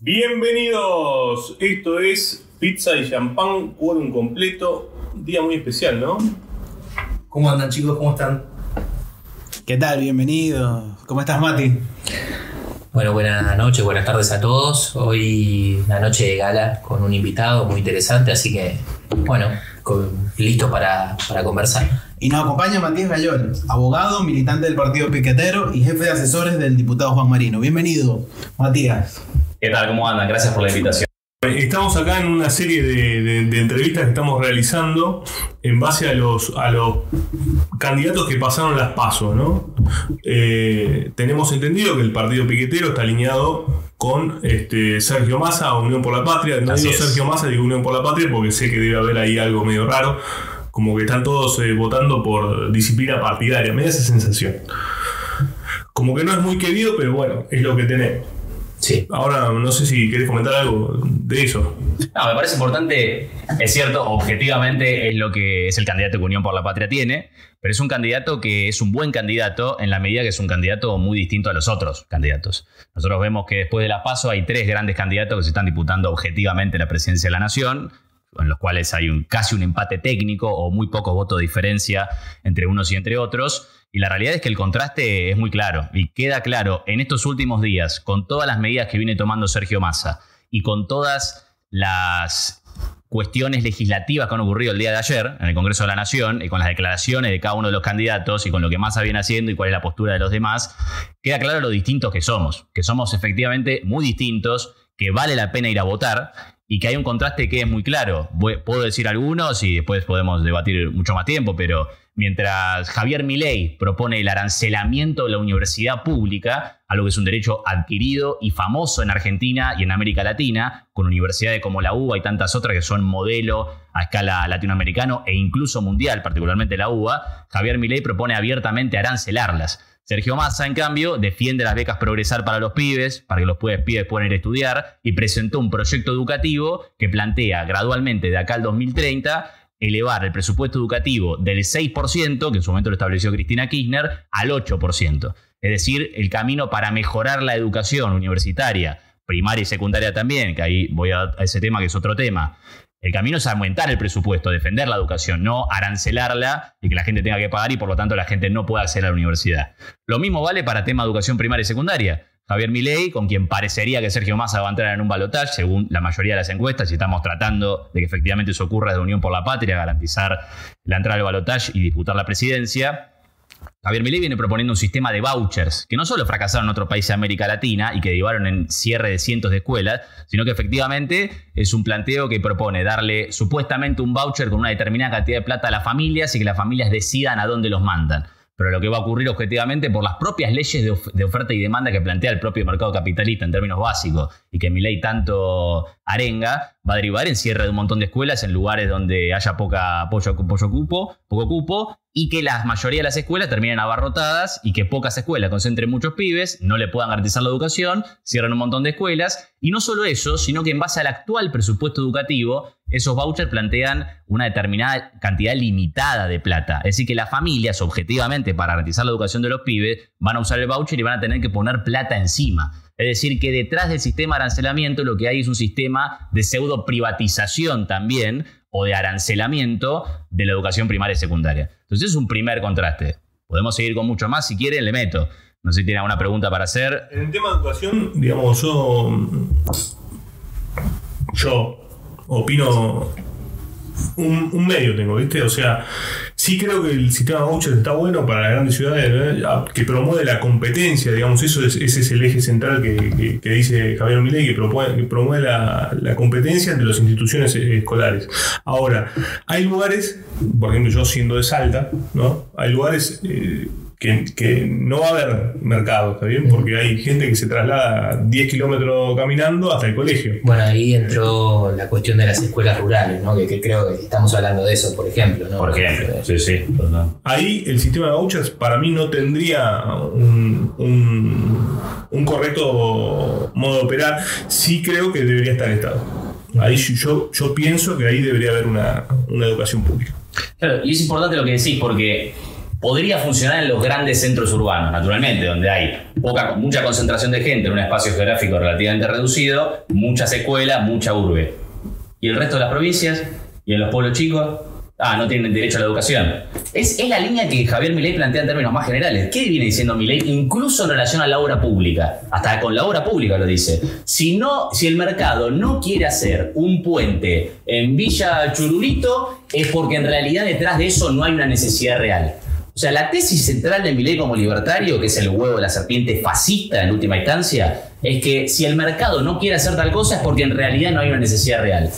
Bienvenidos, esto es Pizza y Champán, quórum completo, un día muy especial, ¿no? ¿Cómo andan, chicos? ¿Cómo están? ¿Qué tal? Bienvenido. ¿Cómo estás, Mati? Bueno, buenas noches, buenas tardes a todos. Hoy una noche de gala con un invitado muy interesante, así que, bueno, listo para conversar. Y nos acompaña Matías Gayol, abogado, militante del Partido Piquetero y jefe de asesores del diputado Juan Marino. Bienvenido, Matías. ¿Qué tal? ¿Cómo andan? Gracias por la invitación. Estamos acá en una serie de entrevistas que estamos realizando en base a los candidatos que pasaron las PASO, ¿no? Tenemos entendido que el Partido Piquetero está alineado con Sergio Massa, Unión por la Patria. No digo Sergio Massa, digo Unión por la Patria porque sé que debe haber ahí algo medio raro, como que están todos votando por disciplina partidaria. Me da esa sensación. Como que no es muy querido, pero bueno, es lo que tenemos. Sí. Ahora, no sé si querés comentar algo de eso. No, me parece importante, es cierto, objetivamente es lo que es el candidato que Unión por la Patria tiene, pero es un candidato que es un buen candidato en la medida que es un candidato muy distinto a los otros candidatos. Nosotros vemos que después de la PASO hay tres grandes candidatos que se están disputando objetivamente la presidencia de la Nación, en los cuales hay casi un empate técnico o muy pocos votos de diferencia entre unos y entre otros. Y la realidad es que el contraste es muy claro y queda claro en estos últimos días con todas las medidas que viene tomando Sergio Massa y con todas las cuestiones legislativas que han ocurrido el día de ayer en el Congreso de la Nación y con las declaraciones de cada uno de los candidatos y con lo que Massa viene haciendo y cuál es la postura de los demás, queda claro lo distintos que somos efectivamente muy distintos, que vale la pena ir a votar y que hay un contraste que es muy claro. Puedo decir algunos y después podemos debatir mucho más tiempo, pero mientras Javier Milei propone el arancelamiento de la universidad pública, algo que es un derecho adquirido y famoso en Argentina y en América Latina, con universidades como la UBA y tantas otras que son modelo a escala latinoamericano e incluso mundial, particularmente la UBA, Javier Milei propone abiertamente arancelarlas. Sergio Massa, en cambio, defiende las becas Progresar para los pibes, para que los pibes puedan ir a estudiar, y presentó un proyecto educativo que plantea gradualmente de acá al 2030 elevar el presupuesto educativo del 6%, que en su momento lo estableció Cristina Kirchner, al 8%. Es decir, el camino para mejorar la educación universitaria, primaria y secundaria también, que ahí voy a ese tema que es otro tema. El camino es aumentar el presupuesto, defender la educación, no arancelarla y que la gente tenga que pagar y por lo tanto la gente no pueda acceder a la universidad. Lo mismo vale para tema de educación primaria y secundaria. Javier Milei, con quien parecería que Sergio Massa va a entrar en un balotaje, según la mayoría de las encuestas, y estamos tratando de que efectivamente eso ocurra desde Unión por la Patria, garantizar la entrada al balotaje y disputar la presidencia. Javier Milei viene proponiendo un sistema de vouchers que no solo fracasaron en otros países de América Latina y que derivaron en cierre de cientos de escuelas, sino que efectivamente es un planteo que propone darle supuestamente un voucher con una determinada cantidad de plata a las familias y que las familias decidan a dónde los mandan. Pero lo que va a ocurrir objetivamente por las propias leyes de oferta y demanda que plantea el propio mercado capitalista en términos básicos y que Milei tanto arenga, va a derivar en cierre de un montón de escuelas en lugares donde haya poco cupo y que la mayoría de las escuelas terminen abarrotadas y que pocas escuelas concentren muchos pibes, no le puedan garantizar la educación, cierran un montón de escuelas. Y no solo eso, sino que en base al actual presupuesto educativo, esos vouchers plantean una determinada cantidad limitada de plata. Es decir, que las familias, objetivamente, para garantizar la educación de los pibes, van a usar el voucher y van a tener que poner plata encima. Es decir, que detrás del sistema de arancelamiento lo que hay es un sistema de pseudo privatización también, o de arancelamiento de la educación primaria y secundaria. Entonces es un primer contraste. Podemos seguir con mucho más, si quieren le meto. No sé si tienen alguna pregunta para hacer. En el tema de educación, digamos, yo opino un medio tengo, ¿viste? O sea, sí creo que el sistema de vouchers está bueno para las grandes ciudades, que promueve la competencia, digamos, ese es el eje central que dice Javier Milei, que promueve la competencia entre las instituciones escolares. Ahora, hay lugares, por ejemplo, yo siendo de Salta, ¿no? Hay lugares que no va a haber mercado, ¿está bien? Porque hay gente que se traslada 10 kilómetros caminando hasta el colegio. Bueno, ahí entró la cuestión de las escuelas rurales, ¿no? Que creo que estamos hablando de eso, por ejemplo, ¿no? Por ejemplo, sí. Ahí el sistema de vouchers para mí no tendría un correcto modo de operar. Sí creo que debería estar el Estado. Ahí yo pienso que ahí debería haber una educación pública. Claro, y es importante lo que decís porque podría funcionar en los grandes centros urbanos, naturalmente, donde hay mucha concentración de gente en un espacio geográfico relativamente reducido, muchas escuelas, mucha urbe. ¿Y el resto de las provincias? ¿Y en los pueblos chicos? No tienen derecho a la educación. Es la línea que Javier Milei plantea en términos más generales. ¿Qué viene diciendo Milei? Incluso en relación a la obra pública. Hasta con la obra pública lo dice. Si el mercado no quiere hacer un puente en Villa Chururito, es porque en realidad detrás de eso no hay una necesidad real. O sea, la tesis central de Milei como libertario, que es el huevo de la serpiente fascista en última instancia, es que si el mercado no quiere hacer tal cosa es porque en realidad no hay una necesidad real.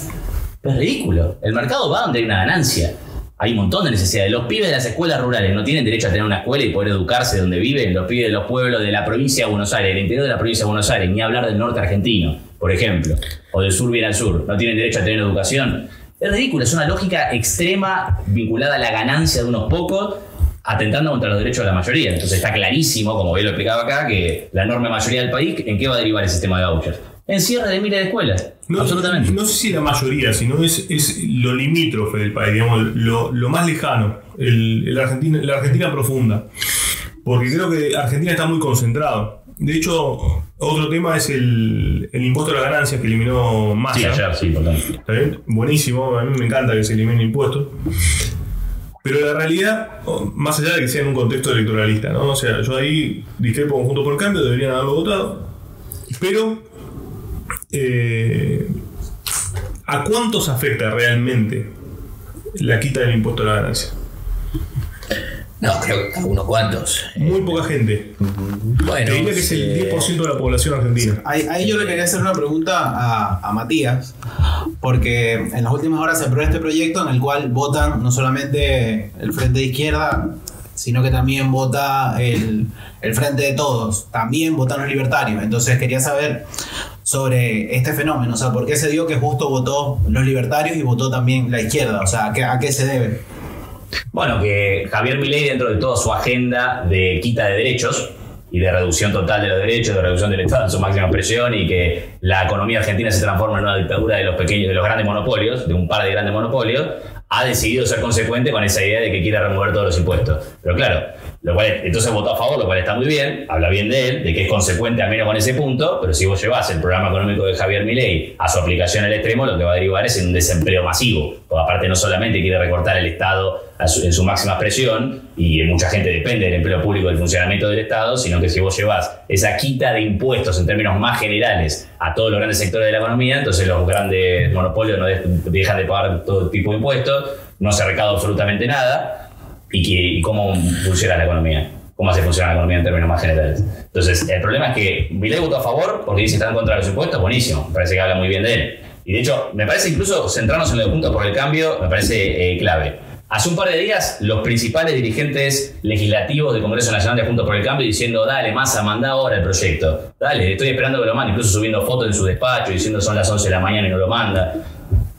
Es ridículo. El mercado va donde hay una ganancia. Hay un montón de necesidades. Los pibes de las escuelas rurales no tienen derecho a tener una escuela y poder educarse donde viven. Los pibes de los pueblos de la provincia de Buenos Aires, del interior de la provincia de Buenos Aires, ni hablar del norte argentino, por ejemplo, o del sur bien al sur, no tienen derecho a tener educación. Es ridículo. Es una lógica extrema vinculada a la ganancia de unos pocos, atentando contra los derechos de la mayoría. Entonces está clarísimo, como bien lo explicaba acá, que la enorme mayoría del país, ¿en qué va a derivar el sistema de vouchers? En cierre de miles de escuelas. No, absolutamente. No sé si la mayoría, sino es lo limítrofe del país, digamos, lo más lejano, la Argentina profunda. Porque creo que Argentina está muy concentrado. De hecho, otro tema es el impuesto a las ganancias que eliminó Massa. Sí, ayer, sí, por tanto. ¿Está bien? Buenísimo, a mí me encanta que se eliminen impuestos. Pero la realidad, más allá de que sea en un contexto electoralista, ¿no? O sea, yo ahí discrepo con Juntos por el Cambio, deberían haberlo votado. Pero ¿a cuántos afecta realmente la quita del impuesto a la ganancia? No, creo que a unos cuantos. Muy poca gente. Bueno, te diría que es el 10% de la población argentina. Ahí yo le quería hacer una pregunta a Matías, porque en las últimas horas se aprobó este proyecto en el cual votan no solamente el Frente de Izquierda, sino que también vota el Frente de Todos, también votan los libertarios. Entonces quería saber sobre este fenómeno, o sea, ¿por qué se dio que justo votó los libertarios y votó también la izquierda? O sea, ¿a qué se debe? Bueno, que Javier Milei, dentro de toda su agenda de quita de derechos y de reducción total de los derechos, de reducción del Estado en su máxima expresión, y que la economía argentina se transforma en una dictadura de los grandes monopolios, de un par de grandes monopolios, ha decidido ser consecuente con esa idea de que quiere remover todos los impuestos. Pero claro, entonces votó a favor, lo cual está muy bien, habla bien de él, de que es consecuente al menos con ese punto, pero si vos llevás el programa económico de Javier Milei a su aplicación al extremo, lo que va a derivar es en un desempleo masivo, porque aparte no solamente quiere recortar el Estado en su máxima expresión, y mucha gente depende del empleo público, del funcionamiento del Estado, sino que si vos llevás esa quita de impuestos en términos más generales a todos los grandes sectores de la economía, entonces los grandes monopolios no dejan de pagar todo tipo de impuestos, no se recauda absolutamente nada. ¿Y cómo funciona la economía? ¿Cómo hace funcionar la economía en términos más generales? Entonces, el problema es que Milei votó a favor porque dice que está en contra de los impuestos. Buenísimo, me parece que habla muy bien de él. Y de hecho, me parece incluso centrarnos en lo de Juntos por el Cambio, me parece clave. Hace un par de días, los principales dirigentes legislativos del Congreso Nacional de Juntos por el Cambio diciendo: dale, Massa, mandá ahora el proyecto. Dale, estoy esperando que lo mande. Incluso subiendo fotos en su despacho diciendo son las 11 de la mañana y no lo manda.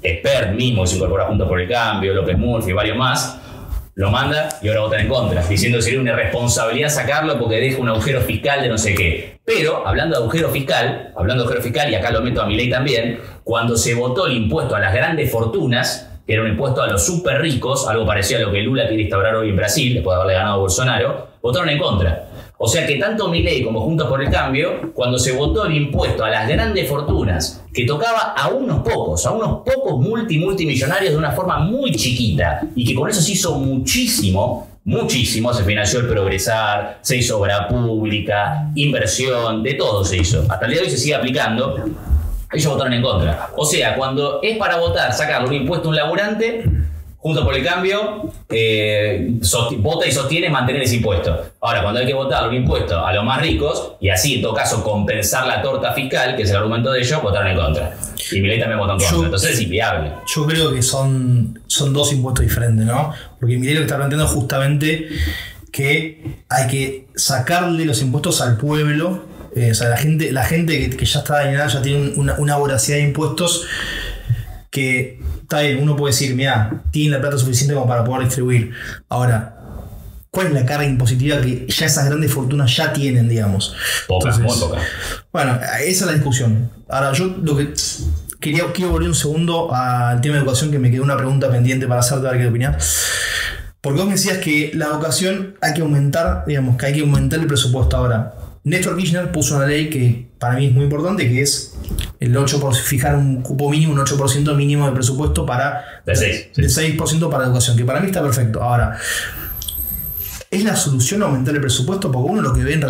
Expert mismo que se incorpora a Juntos por el Cambio, López Murphy y varios más. Lo manda y ahora votan en contra, diciendo que sería una irresponsabilidad sacarlo porque deja un agujero fiscal de no sé qué. Pero, hablando de agujero fiscal, y acá lo meto a Milei también, cuando se votó el impuesto a las grandes fortunas, que era un impuesto a los súper ricos, algo parecido a lo que Lula quiere instaurar hoy en Brasil, después de haberle ganado a Bolsonaro, votaron en contra. O sea que tanto Milei como Juntos por el Cambio, cuando se votó el impuesto a las grandes fortunas, que tocaba a unos pocos multimillonarios de una forma muy chiquita, y que con eso se hizo muchísimo, se financió el Progresar, se hizo obra pública, inversión, de todo se hizo. Hasta el día de hoy se sigue aplicando. Ellos votaron en contra. O sea, cuando es para votar, sacarle un impuesto a un laburante, Juntos por el Cambio vota y sostiene mantener ese impuesto. Ahora, cuando hay que votar un impuesto a los más ricos, y así en todo caso compensar la torta fiscal, que es el argumento de ellos, votaron en contra. Y Milei también votó en contra. Entonces es inviable. Yo creo que son dos impuestos diferentes, ¿no? Porque Milei lo que está planteando es justamente que hay que sacarle los impuestos al pueblo. O sea, la gente que ya está dañada, ya tiene una voracidad de impuestos que está bien, uno puede decir, mira, tienen la plata suficiente como para poder distribuir. Ahora, ¿cuál es la carga impositiva que ya esas grandes fortunas ya tienen, digamos? Poca, muy poca. Bueno, esa es la discusión. Ahora, yo lo que quiero volver un segundo al tema de educación, que me quedó una pregunta pendiente para hacerte, a ver qué opinas. Porque vos me decías que la educación hay que aumentar, digamos, que hay que aumentar el presupuesto ahora. Néstor Kirchner puso una ley que para mí es muy importante, que es el 8%, fijar un cupo mínimo, un 8% mínimo de presupuesto para... De 6. De 6% para educación, que para mí está perfecto. Ahora, ¿es la solución aumentar el presupuesto? Porque uno lo que ve en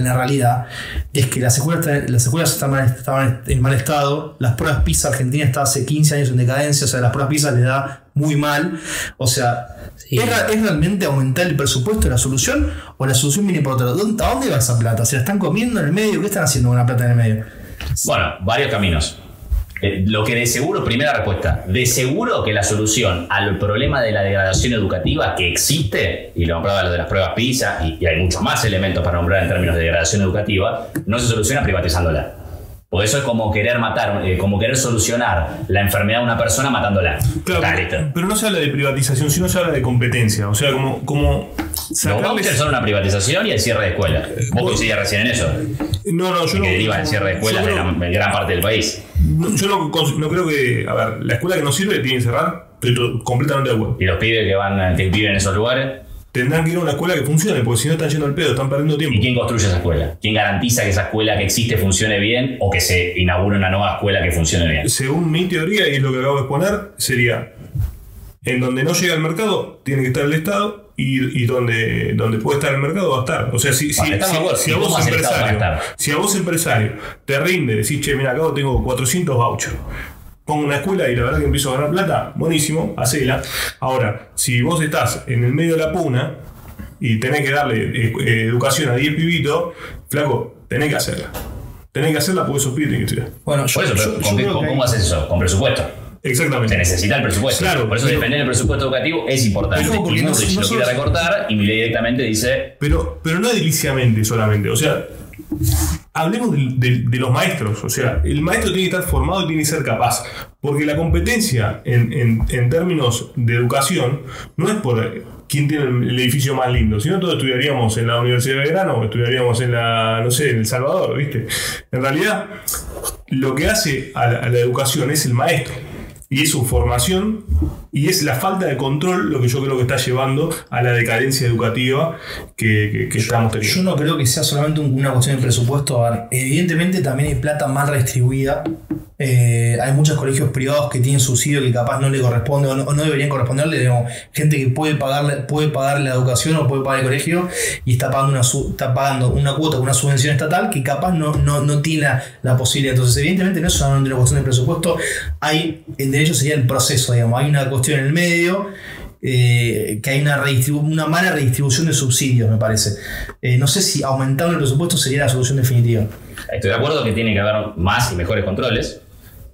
la realidad es que las escuelas estaban en mal estado. Las pruebas PISA, Argentina está hace 15 años en decadencia. O sea, las pruebas PISA le da muy mal. O sea, Sí. ¿es realmente aumentar el presupuesto la solución? ¿O la solución viene por otro lado? ¿A dónde va esa plata? ¿Se la están comiendo en el medio? ¿Qué están haciendo con la plata en el medio? Bueno, varios caminos. Lo que de seguro, primera respuesta, de seguro que la solución al problema de la degradación educativa que existe, y lo nombraba lo de las pruebas PISA, y hay muchos más elementos para nombrar en términos de degradación educativa, no se soluciona privatizándola. Porque eso es como querer matar, como querer solucionar la enfermedad de una persona matándola. Claro, Listo. pero no se habla de privatización, sino se habla de competencia. O sea, como Los vouchers son una privatización y el cierre de escuelas. Vos coincidís recién en eso. No, yo Que no. deriva el cierre de escuelas en gran parte del país. Yo no creo que. A ver, la escuela que no sirve tiene que cerrar. Estoy completamente de acuerdo. Y los pibes que viven en esos lugares. Tendrán que ir a una escuela que funcione, porque si no están yendo al pedo, están perdiendo tiempo. ¿Y quién construye esa escuela? ¿Quién garantiza que esa escuela que existe funcione bien o que se inaugure una nueva escuela que funcione bien? Según mi teoría, y es lo que acabo de exponer, sería: en donde no llega el mercado, tiene que estar el Estado, y donde puede estar el mercado, va a estar. O sea, si a vos empresario te rinde, decís, che, mira, acá tengo 400 vouchers, pongo una escuela y la verdad que empiezo a ganar plata, buenísimo, hacela. Ahora, si vos estás en el medio de la puna y tenés que darle educación a 10 pibitos, flaco, tenés que hacerla. Tenés que hacerla porque esos pibes tienen que estudiar. Bueno, Por eso, pero ¿cómo haces eso? Con presupuesto. Se Exactamente. necesita el presupuesto. Claro, por eso defender el presupuesto educativo es importante. Ojo, porque Y Bullrich no lo quiere solo- recortar y Milei directamente dice: Pero no ediliciamente solamente. O sea, hablemos de los maestros. O sea, el maestro tiene que estar formado y tiene que ser capaz. Porque la competencia en términos de educación no es por quién tiene el edificio más lindo. Si no, todos estudiaríamos en la Universidad de Belgrano o estudiaríamos en no sé, en El Salvador, ¿viste? En realidad, lo que hace a la educación es el maestro. Y es su formación y es la falta de control lo que yo creo que está llevando a la decadencia educativa que estamos teniendo. yo no creo que sea solamente una cuestión de presupuesto. A ver, evidentemente también hay plata mal redistribuida. Hay muchos colegios privados que tienen subsidio que capaz no le corresponde o no deberían corresponderle. Digamos, gente que puede pagar la educación o puede pagar el colegio y está pagando una cuota con una subvención estatal que capaz no tiene la posibilidad. Entonces, evidentemente no es solamente una cuestión de presupuesto. El derecho sería el proceso, digamos. Hay una cuestión en el medio. Que hay una mala redistribución de subsidios, me parece. No sé si aumentando el presupuesto sería la solución definitiva. Estoy de acuerdo que tiene que haber más y mejores controles,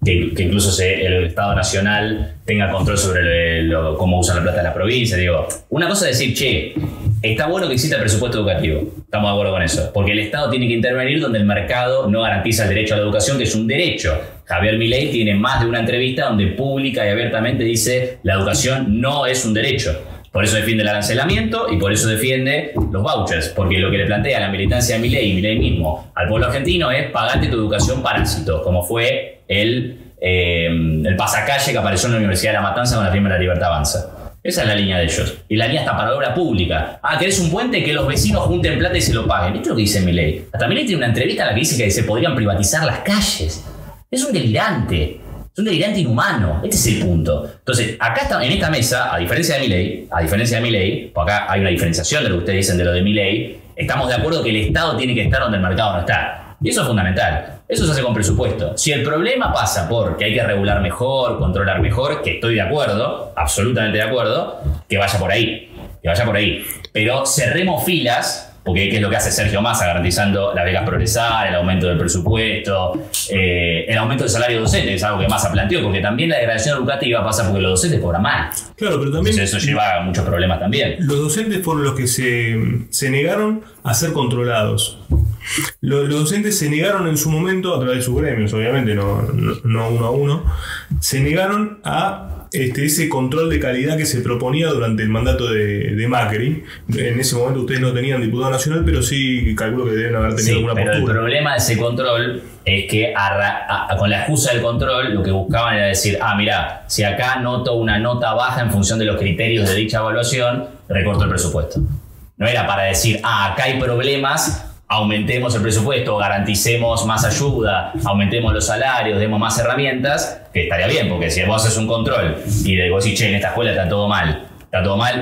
que incluso el Estado Nacional tenga control sobre cómo usan la plata de la provincia. Digo, una cosa es decir, che, está bueno que exista el presupuesto educativo, estamos de acuerdo con eso, porque el Estado tiene que intervenir donde el mercado no garantiza el derecho a la educación, que es un derecho. Javier Milei tiene más de una entrevista donde pública y abiertamente dice la educación no es un derecho. Por eso defiende el arancelamiento y por eso defiende los vouchers, porque lo que le plantea la militancia de Milei y Milei mismo al pueblo argentino es pagate tu educación parásito, como fue el pasacalle que apareció en la Universidad de La Matanza con la primera Libertad Avanza. Esa es la línea de ellos. Y la línea está para obra pública. ¿Querés un puente? Que los vecinos junten plata y se lo paguen. Esto es lo que dice Milei. Hasta Milei tiene una entrevista en la que dice que se podrían privatizar las calles. Es un delirante. Es un delirante inhumano. Este es el punto. Entonces, acá está, en esta mesa, a diferencia de Milei, porque acá hay una diferenciación de lo que ustedes dicen de lo de Milei, estamos de acuerdo que el Estado tiene que estar donde el mercado no está. Y eso es fundamental. Eso se hace con presupuesto. Si el problema pasa por que hay que regular mejor, controlar mejor, que estoy de acuerdo, absolutamente de acuerdo, que vaya por ahí. Pero cerremos filas. Porque ¿qué es lo que hace Sergio Massa garantizando las becas progresar, el aumento del presupuesto, el aumento del salario docente, que es algo que Massa planteó? Porque también la degradación educativa pasa porque los docentes cobran mal. Claro, pero también Entonces eso lleva a muchos problemas también. los docentes fueron los que se negaron a ser controlados. Los docentes se negaron en su momento, a través de sus gremios, obviamente, no uno a uno, se negaron a ese control de calidad que se proponía durante el mandato de Macri. En ese momento ustedes no tenían diputado nacional, pero sí calculo que deben haber tenido alguna pero postura. El problema de ese control es que con la excusa del control lo que buscaban era decir, mirá, si acá noto una nota baja en función de los criterios de dicha evaluación, recorto el presupuesto. No era para decir, acá hay problemas, aumentemos el presupuesto, garanticemos más ayuda, aumentemos los salarios, demos más herramientas, que estaría bien, porque si vos haces un control y le decís, che, en esta escuela está todo mal,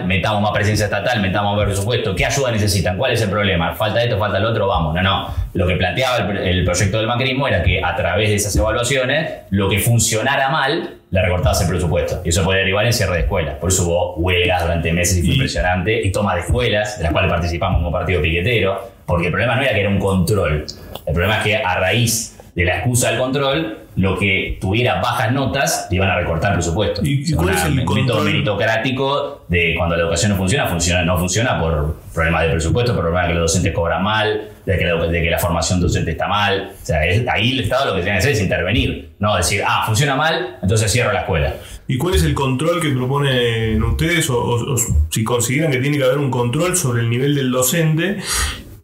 metamos más presencia estatal, metamos más presupuesto, ¿qué ayuda necesitan? ¿Cuál es el problema? ¿Falta esto, falta lo otro? Vamos, no. Lo que planteaba el proyecto del macrismo era que a través de esas evaluaciones, lo que funcionara mal, le recortabas el presupuesto. Y eso podía derivar en cierre de escuelas. Por eso hubo huelgas durante meses y fue impresionante, y toma de escuelas, de las cuales participamos como partido piquetero, porque el problema no era que era un control. El problema es que a raíz de la excusa del control, lo que tuviera bajas notas le iban a recortar el presupuesto. ¿Y cuál es el método meritocrático de cuando la educación no funciona por problemas de presupuesto, por problemas de que los docentes cobran mal, de que la formación docente está mal? O sea, ahí el Estado lo que tiene que hacer es intervenir, no decir, funciona mal, entonces cierro la escuela. ¿Y cuál es el control que proponen ustedes? O si consideran que tiene que haber un control sobre el nivel del docente.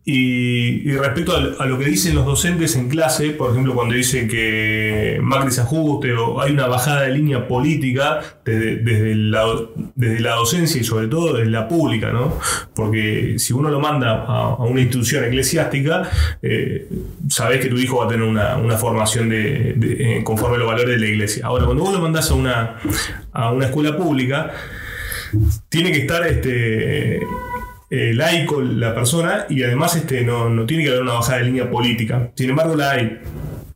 Y respecto a lo que dicen los docentes en clase, por ejemplo, cuando dicen que Macri se ajuste o hay una bajada de línea política desde la docencia y sobre todo desde la pública, ¿no? Porque si uno lo manda a una institución eclesiástica, sabés que tu hijo va a tener una formación conforme a los valores de la iglesia. Ahora, cuando vos lo mandás a una escuela pública, tiene que estar laico la persona, y además no tiene que haber una bajada de línea política. Sin embargo, la hay.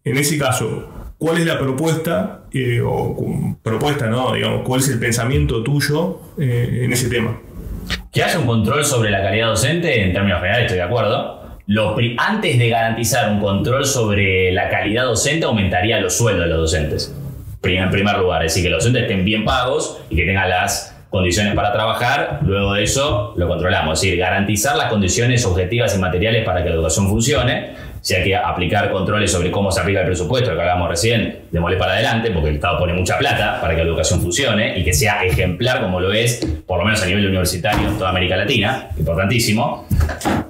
En ese caso, ¿cuál es la propuesta? ¿No? Digamos, ¿cuál es el pensamiento tuyo en ese tema? Que haya un control sobre la calidad docente, en términos generales estoy de acuerdo. Antes de garantizar un control sobre la calidad docente, aumentaría los sueldos de los docentes. En primer lugar, es decir, que los docentes estén bien pagos y que tengan las condiciones para trabajar. Luego de eso lo controlamos, es decir, garantizar las condiciones objetivas y materiales para que la educación funcione. Si hay que aplicar controles sobre cómo se aplica el presupuesto, lo que hablábamos recién, démosle para adelante, porque el Estado pone mucha plata para que la educación funcione y que sea ejemplar como lo es, por lo menos a nivel universitario en toda América Latina, importantísimo,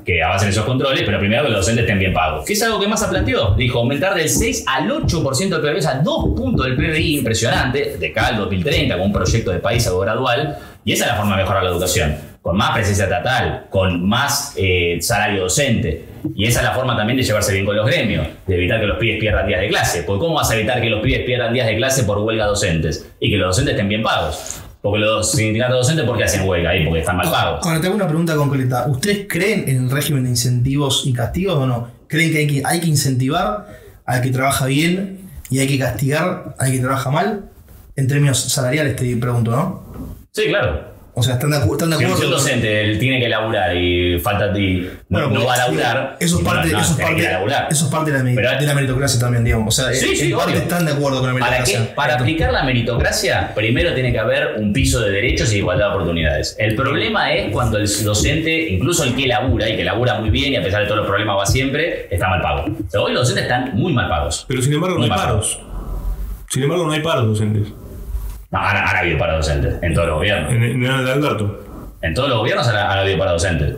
que avancen esos controles, pero primero que los docentes estén bien pagos. ¿Qué es algo que Massa planteó? Dijo aumentar del 6 al 8% del PBI, o sea, 2 puntos del PBI, impresionante, de acá al 2030, con un proyecto de país algo gradual, y esa es la forma de mejorar la educación, con más presencia estatal, con más salario docente. Y esa es la forma también de llevarse bien con los gremios, de evitar que los pibes pierdan días de clase. Porque ¿cómo vas a evitar que los pibes pierdan días de clase por huelga docentes? Y que los docentes estén bien pagos. Porque los sindicatos docentes, ¿por qué hacen huelga ahí? Porque están mal pagos. Ahora, te hago una pregunta concreta. ¿Ustedes creen en el régimen de incentivos y castigos o no? ¿Creen que hay que incentivar al que trabaja bien y hay que castigar al que trabaja mal? En términos salariales te pregunto, ¿no? Sí, claro. O sea, ¿están de acuerdo? Si un docente él tiene que laburar y no va a laburar, eso es parte de la meritocracia también, digamos. O sea, en parte están de acuerdo con la meritocracia. Para aplicar la meritocracia, primero tiene que haber un piso de derechos y igualdad de oportunidades. El problema es cuando el docente, incluso el que labura, y que labura muy bien y a pesar de todos los problemas va siempre, está mal pago. O sea, hoy los docentes están muy mal pagos. Pero sin embargo no hay paros. Sin embargo no hay paros docentes. No, han habido paros docentes en todos los gobiernos. En el de Alberto. En todos los gobiernos han habido paros docentes.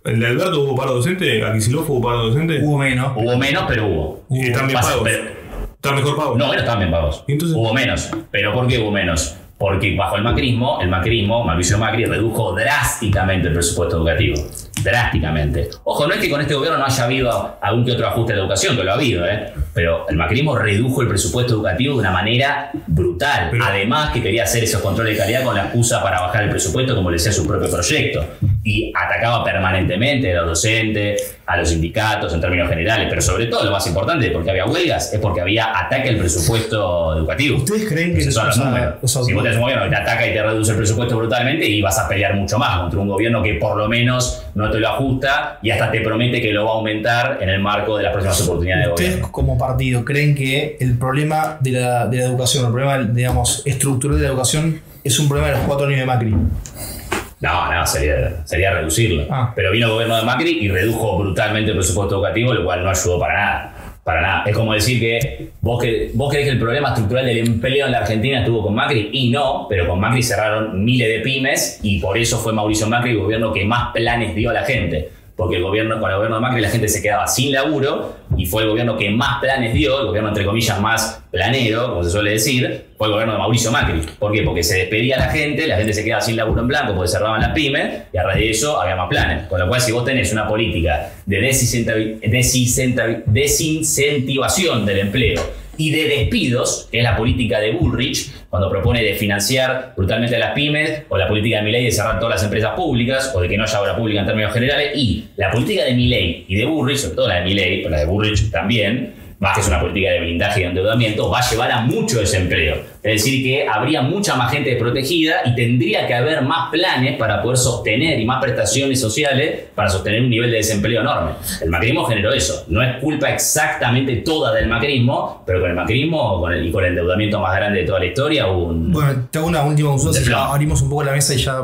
¿El de Alberto hubo paro docente? ¿A Kicillof hubo paro docente? Hubo menos. Hubo menos, pero hubo. ¿Y están bien pagos? ¿Están mejor pagos? No, estaban bien pagos. Entonces, hubo menos. ¿Pero por qué hubo menos? Porque bajo el macrismo, Mauricio Macri redujo drásticamente el presupuesto educativo. Drásticamente. Ojo, no es que con este gobierno no haya habido algún que otro ajuste de la educación, que lo ha habido, pero el macrismo redujo el presupuesto educativo de una manera brutal. Además que quería hacer esos controles de calidad con la excusa para bajar el presupuesto, como le decía su propio proyecto. Y atacaba permanentemente a los docentes, a los sindicatos en términos generales, pero sobre todo lo más importante, porque había huelgas, es porque había ataque al presupuesto educativo. ¿Ustedes creen que esos son los números? Si vos tenés un gobierno que te ataca y te reduce el presupuesto brutalmente, y vas a pelear mucho más contra un gobierno que por lo menos no te lo ajusta y hasta te promete que lo va a aumentar en el marco de las próximas oportunidades de gobierno. ¿Ustedes como partido creen que el problema de la educación, el problema, digamos, estructural de la educación es un problema de los 4 años de Macri? No, sería reducirlo. Pero vino el gobierno de Macri y redujo brutalmente el presupuesto educativo, lo cual no ayudó para nada. Para nada. Es como decir que vos creés que el problema estructural del empleo en la Argentina estuvo con Macri, y no, pero con Macri cerraron miles de pymes y por eso fue Mauricio Macri el gobierno que más planes dio a la gente. Porque con el gobierno de Macri la gente se quedaba sin laburo y fue el gobierno que más planes dio, el gobierno entre comillas más planero, como se suele decir, fue el gobierno de Mauricio Macri. ¿Por qué? Porque se despedía a la gente se quedaba sin laburo en blanco porque cerraban las pymes y a raíz de eso había más planes. Con lo cual, si vos tenés una política de desincentivación del empleo y de despidos, que es la política de Bullrich, cuando propone de financiar brutalmente a las pymes, o la política de Milei de cerrar todas las empresas públicas, o de que no haya obra pública en términos generales, y la política de Milei y de Bullrich, sobre todo la de Milei, pero la de Bullrich también, más que es una política de blindaje y de endeudamiento, va a llevar a mucho desempleo. Es decir, que habría mucha más gente desprotegida y tendría que haber más planes para poder sostener y más prestaciones sociales para sostener un nivel de desempleo enorme. El macrismo generó eso. No es culpa exactamente toda del macrismo, pero con el macrismo y con el endeudamiento más grande de toda la historia hubo un... Bueno, te hago una última consulta, si ya abrimos un poco la mesa y ya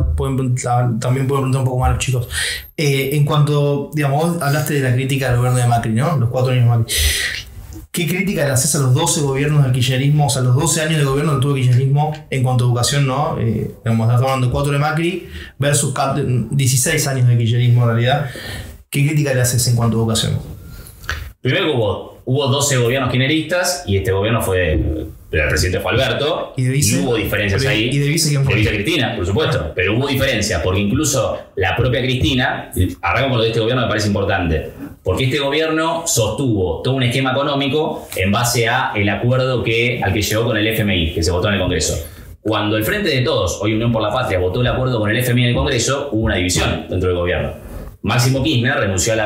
también pueden preguntar un poco más a los chicos. En cuanto, digamos, vos hablaste de la crítica al gobierno de Macri, ¿no? Los 4 años de Macri. ¿Qué crítica le haces a los 12 gobiernos del kirchnerismo, o sea, los 12 años de gobierno que tuvo el kirchnerismo en cuanto a educación, ¿no? Estamos hablando 4 de Macri versus 16 años de kirchnerismo en realidad. ¿Qué crítica le haces en cuanto a educación? Primero que hubo 12 gobiernos kirchneristas y este gobierno el presidente fue Alberto, y hubo diferencias ahí. ¿Y de vice quién fue? De vice Cristina, por supuesto, pero hubo diferencias, porque incluso la propia Cristina, arranco con lo de este gobierno, me parece importante, porque este gobierno sostuvo todo un esquema económico en base a el acuerdo al que llegó con el FMI, que se votó en el Congreso. Cuando el Frente de Todos, hoy Unión por la Patria, votó el acuerdo con el FMI en el Congreso, hubo una división dentro del gobierno. Máximo Kirchner renunció a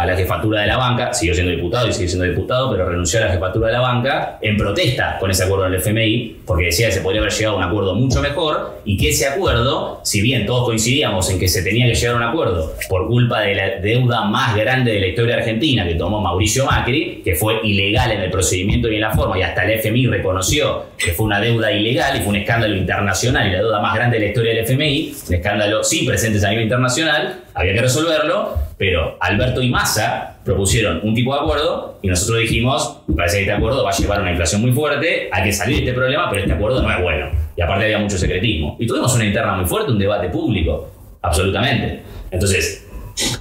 la jefatura de la banca, siguió siendo diputado y sigue siendo diputado, pero renunció a la jefatura de la banca en protesta con ese acuerdo del FMI, porque decía que se podría haber llegado a un acuerdo mucho mejor y que ese acuerdo, si bien todos coincidíamos en que se tenía que llegar a un acuerdo por culpa de la deuda más grande de la historia argentina que tomó Mauricio Macri, que fue ilegal en el procedimiento y en la forma, y hasta el FMI reconoció que fue una deuda ilegal y fue un escándalo internacional y la deuda más grande de la historia del FMI, un escándalo sin precedentes a nivel internacional, había que resolverlo, pero Alberto y Massa propusieron un tipo de acuerdo y nosotros dijimos, me parece que este acuerdo va a llevar a una inflación muy fuerte, hay que salir de este problema, pero este acuerdo no es bueno. Y aparte había mucho secretismo. Y tuvimos una interna muy fuerte, un debate público, absolutamente. Entonces,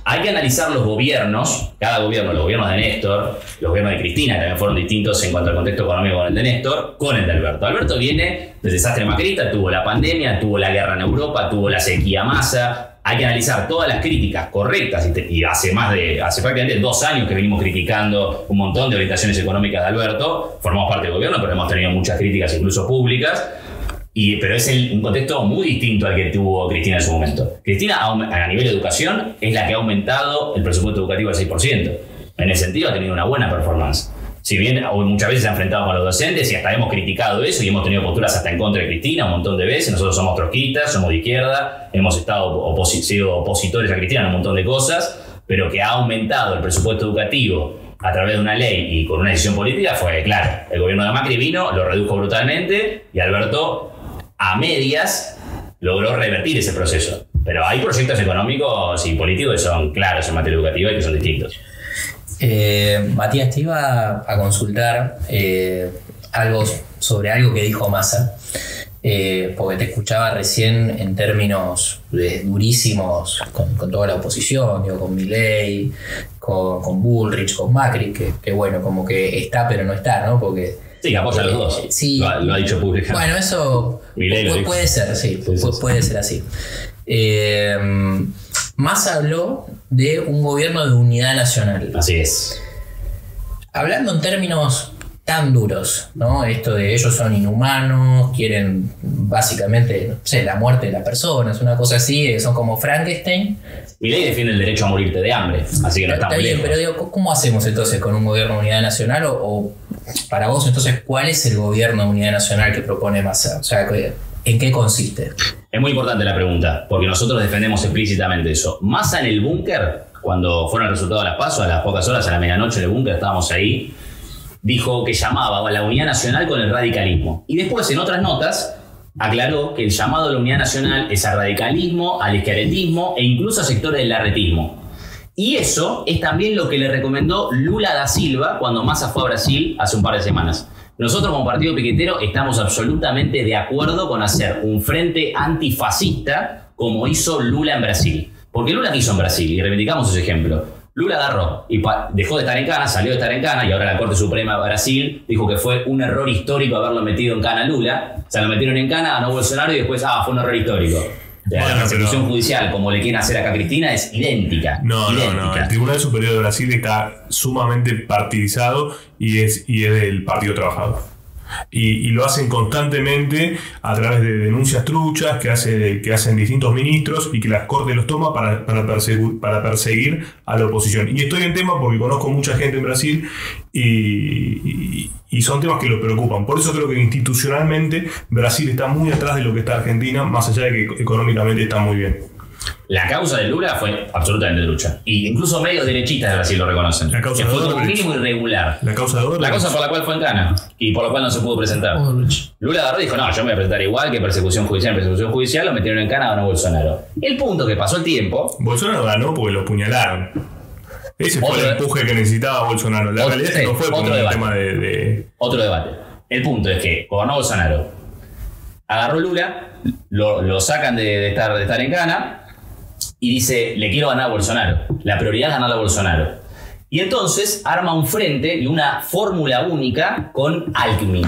hay que analizar los gobiernos, cada gobierno, los gobiernos de Néstor, los gobiernos de Cristina, que también fueron distintos en cuanto al contexto económico con el de Néstor, con el de Alberto. Alberto viene del desastre macrista, tuvo la pandemia, tuvo la guerra en Europa, tuvo la sequía Massa. Hay que analizar todas las críticas correctas y hace prácticamente 2 años que venimos criticando un montón de orientaciones económicas de Alberto. Formamos parte del gobierno, pero hemos tenido muchas críticas, incluso públicas. Pero es un contexto muy distinto al que tuvo Cristina en su momento. Cristina, a nivel de educación, es la que ha aumentado el presupuesto educativo al 6%. En ese sentido, ha tenido una buena performance. Si bien muchas veces se ha enfrentado con los docentes y hasta hemos criticado eso y hemos tenido posturas hasta en contra de Cristina un montón de veces. Nosotros somos trotskistas, somos de izquierda, hemos sido opositores a Cristina en un montón de cosas, pero que ha aumentado el presupuesto educativo a través de una ley y con una decisión política fue claro. El gobierno de Macri vino, lo redujo brutalmente y Alberto, a medias, logró revertir ese proceso. Pero hay proyectos económicos y políticos que son claros en materia educativa y que son distintos. Matías, te iba a consultar algo sobre algo que dijo Massa, porque te escuchaba recién en términos durísimos con toda la oposición, digo, con Milei, con Bullrich, con Macri, que bueno, como que está pero no está, ¿no? Porque sí, que apoya a los dos. Sí, lo ha dicho públicamente. Bueno, eso puede ser, sí, puede ser así. Massa habló de un gobierno de unidad nacional. Así es. Hablando en términos tan duros, ¿no? Esto de ellos son inhumanos, quieren básicamente, no sé, la muerte de la persona, es una cosa así, son como Frankenstein. Milei defiende el derecho a morirte de hambre, así que no está muy bien, lejos. pero digo, ¿cómo hacemos entonces con un gobierno de unidad nacional? O para vos, entonces, ¿cuál es el gobierno de unidad nacional que propone Massa? O sea, ¿en qué consiste? Es muy importante la pregunta, porque nosotros defendemos explícitamente eso. Massa en el búnker, cuando fueron el resultado de las PASO, a las pocas horas, a la medianoche en el búnker, estábamos ahí, dijo que llamaba a la unidad nacional con el radicalismo. Y después, en otras notas, aclaró que el llamado a la unidad nacional es al radicalismo, al izquierdismo e incluso a sectores del larretismo. Y eso es también lo que le recomendó Lula da Silva cuando Massa fue a Brasil hace un par de semanas. Nosotros como partido piquetero estamos absolutamente de acuerdo con hacer un frente antifascista como hizo Lula en Brasil. Porque Lula quiso en Brasil y reivindicamos ese ejemplo. Lula agarró y dejó de estar en cana, salió de estar en cana y ahora la Corte Suprema de Brasil dijo que fue un error histórico haberlo metido en cana a Lula. O sea, lo metieron en cana, ganó Bolsonaro y después, fue un error histórico. La persecución judicial, como le quieren hacer acá a Cristina, es idéntica. No. El Tribunal Superior de Brasil está sumamente partidizado y es del Partido Trabajador. Y lo hacen constantemente a través de denuncias truchas que hacen distintos ministros y que las Cortes los toma para perseguir a la oposición. Y estoy en tema porque conozco mucha gente en Brasil y son temas que los preocupan. Por eso creo que institucionalmente Brasil está muy atrás de lo que está Argentina, más allá de que económicamente está muy bien. La causa de Lula fue absolutamente trucha. Y incluso medios derechistas de Brasil lo reconocen. La causa que fue de como mínimo irregular. La causa de Odebrecht. La causa por la cual fue en cana y por la cual no se pudo presentar. Lula agarró y dijo, no, yo me voy a presentar igual que persecución judicial, lo metieron en cana, ganó Bolsonaro. El punto que pasó el tiempo... Bolsonaro ganó porque lo puñalaron. Ese fue el empuje que necesitaba Bolsonaro. La realidad es que no fue por un tema de... Otro debate. El punto es que gobernó Bolsonaro. Agarró Lula, lo sacan de estar en cana y dice, le quiero ganar a Bolsonaro. La prioridad es ganarle a Bolsonaro. Y entonces arma un frente y una fórmula única con Alckmin.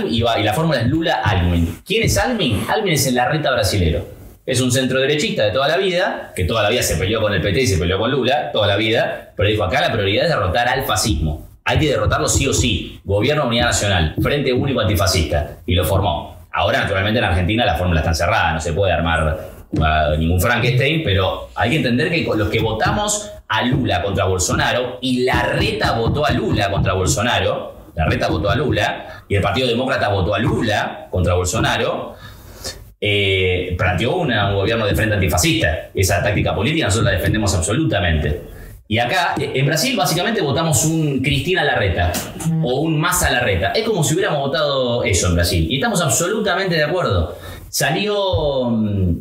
Y la fórmula es Lula-Alckmin. ¿Quién es Alckmin? Alckmin es el Larreta brasilero. Es un centroderechista de toda la vida, que toda la vida se peleó con el PT y se peleó con Lula, toda la vida, pero dijo, acá la prioridad es derrotar al fascismo. Hay que derrotarlo sí o sí. Gobierno de Unidad Nacional, Frente Único Antifascista. Y lo formó. Ahora, naturalmente, en Argentina la fórmula está encerrada, no se puede armar ningún Frankenstein, pero hay que entender que los que votamos a Lula contra Bolsonaro, y Larreta votó a Lula contra Bolsonaro, Larreta votó a Lula, y el Partido Demócrata votó a Lula contra Bolsonaro, planteó un gobierno de frente antifascista. Esa táctica política nosotros la defendemos absolutamente. Y acá, en Brasil, básicamente votamos un Cristina Larreta o un Massa Larreta. Es como si hubiéramos votado eso en Brasil. Y estamos absolutamente de acuerdo. Salió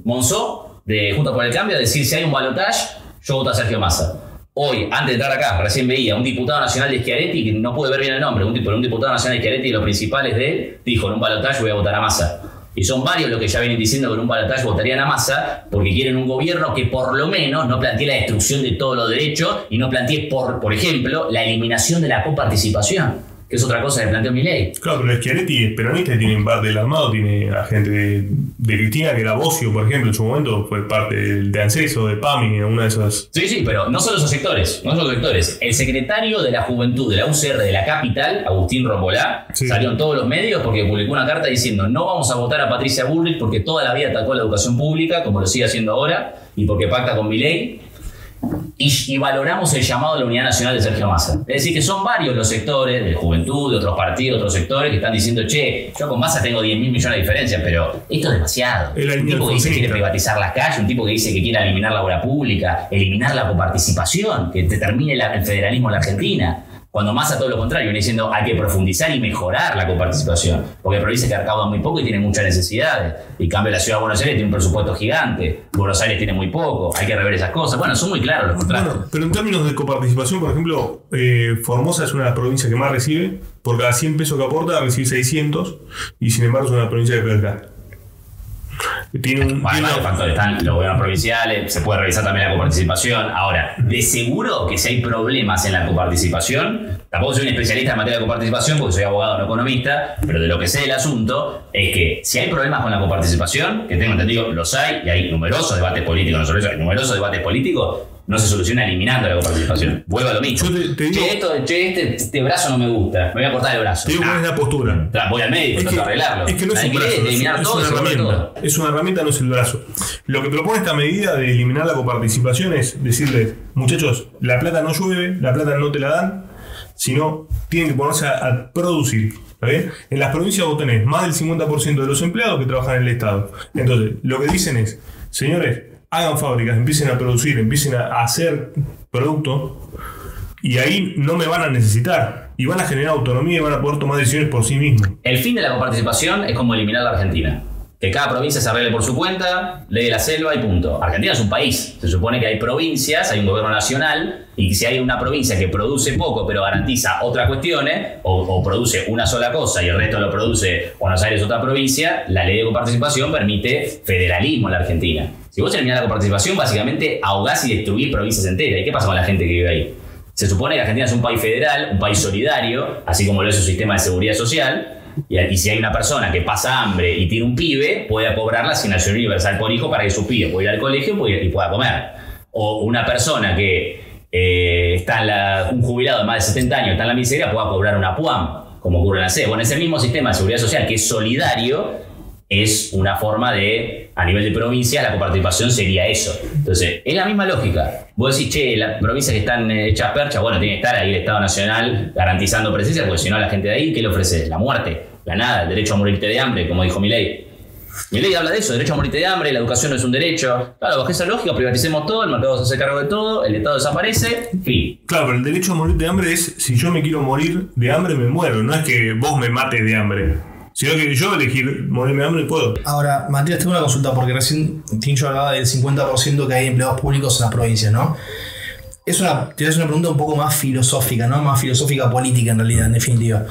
Monzó de Juntos por el Cambio a decir, si hay un balotaje, yo voto a Sergio Massa. Hoy, antes de entrar acá, recién veía un diputado nacional de Schiaretti, que no pude ver bien el nombre, pero un diputado nacional de Schiaretti, los principales de él, dijo, en un balotaje voy a votar a Massa. Y son varios los que ya vienen diciendo que en un balotaje votarían a Massa porque quieren un gobierno que por lo menos no plantee la destrucción de todos los derechos y no plantee, por ejemplo, la eliminación de la coparticipación, que es otra cosa que planteó Milei. Claro, pero Schiaretti es peronista y tiene parte del armado, tiene a gente de Cristina, que era Bocio, por ejemplo, en su momento fue parte de ANSES o de PAMI, una de esas. Sí, pero no solo esos sectores, El secretario de la Juventud de la UCR de la capital, Agustín Rombolá, salió en todos los medios porque publicó una carta diciendo, no vamos a votar a Patricia Bullrich porque toda la vida atacó la educación pública, como lo sigue haciendo ahora, y porque pacta con Milei. Y valoramos el llamado de la Unidad Nacional de Sergio Massa. Es decir, que son varios los sectores de Juventud, de otros partidos, de otros sectores que están diciendo, che, yo con Massa tengo 10.000 millones de diferencias, pero esto es demasiado. Un tipo que dice que quiere privatizar las calles, un tipo que dice que quiere eliminar la obra pública, eliminar la coparticipación, que termine el federalismo en la Argentina. Cuando Massa todo lo contrario, viene diciendo hay que profundizar y mejorar la coparticipación, porque el provincia que recauda muy poco y tiene muchas necesidades. Y en cambio la ciudad de Buenos Aires tiene un presupuesto gigante, Buenos Aires tiene muy poco, hay que rever esas cosas. Bueno, son muy claros los contratos. Bueno, pero en términos de coparticipación, por ejemplo, Formosa es una de las provincias que más recibe, por cada 100 pesos que aporta recibe 600, y sin embargo es una provincia que pierde. Además de factores, están los gobiernos provinciales, se puede revisar también la coparticipación. Ahora, de seguro que si hay problemas en la coparticipación, tampoco soy un especialista en materia de coparticipación porque soy abogado, no economista, pero de lo que sé del asunto es que si hay problemas con la coparticipación, que tengo entendido los hay, y hay numerosos debates políticos, no solo eso, hay numerosos debates políticos, no se soluciona eliminando la coparticipación. Vuelvo a lo mismo. Yo te digo, este brazo no me gusta, me voy a cortar el brazo. Te digo cuál es la postura. Voy al médico, tengo que arreglarlo. Es que no es un brazo, es una herramienta. Es una herramienta, no es el brazo. Lo que propone esta medida de eliminar la coparticipación es decirles, muchachos, la plata no llueve, la plata no te la dan, sino tienen que ponerse a producir. ¿Está bien? En las provincias vos tenés más del 50% de los empleados que trabajan en el Estado. Entonces, lo que dicen es, señores, hagan fábricas, empiecen a producir, empiecen a hacer producto, y ahí no me van a necesitar. Y van a generar autonomía y van a poder tomar decisiones por sí mismos. El fin de la coparticipación es como eliminar la Argentina. Que cada provincia se arregle por su cuenta, ley de la selva y punto. Argentina es un país. Se supone que hay provincias, hay un gobierno nacional, y si hay una provincia que produce poco pero garantiza otras cuestiones, o produce una sola cosa y el resto lo produce Buenos Aires, otra provincia, la ley de coparticipación permite federalismo en la Argentina. Si vos eliminás la coparticipación, básicamente ahogás y destruís provincias enteras. ¿Y qué pasa con la gente que vive ahí? Se supone que Argentina es un país federal, un país solidario, así como lo es su sistema de seguridad social. Y si hay una persona que pasa hambre y tiene un pibe, puede cobrar la asignación universal por hijo para que su pibe pueda ir al colegio y pueda comer. O una persona que está un jubilado de más de 70 años, está en la miseria, pueda cobrar una PUAM, como ocurre en la C. Bueno, ese mismo sistema de seguridad social que es solidario es una forma de, a nivel de provincia, la coparticipación sería eso. Entonces, es la misma lógica. Vos decís, che, las provincias que están hechas percha, bueno, tiene que estar ahí el Estado Nacional garantizando presencia, porque si no, a la gente de ahí, ¿qué le ofrece? La muerte, la nada, el derecho a morirte de hambre, como dijo Milei. Milei habla de eso, derecho a morirte de hambre, la educación no es un derecho. Claro, bajo esa lógica, privaticemos todo, el mercado se hace cargo de todo, el Estado desaparece, fin. Claro, pero el derecho a morir de hambre es, si yo me quiero morir de hambre, me muero. No es que vos me mates de hambre, sino que yo elegir morirme de hambre puedo. Ahora, Matías, tengo una consulta, porque recién Tincho hablaba del 50% que hay empleados públicos en las provincias, ¿no? Te voy a hacer una pregunta un poco más filosófica, ¿no? Más filosófica política, en realidad, en definitiva.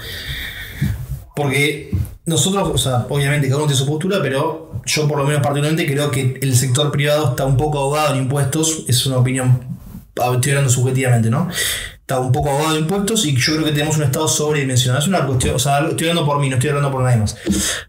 Porque nosotros, o sea, obviamente cada uno tiene su postura, pero yo por lo menos particularmente creo que el sector privado está un poco ahogado en impuestos. Es una opinión, estoy hablando subjetivamente, ¿no? Está un poco ahogado en impuestos y yo creo que tenemos un Estado sobredimensionado. Es una cuestión, o sea, estoy hablando por mí, no estoy hablando por nadie más.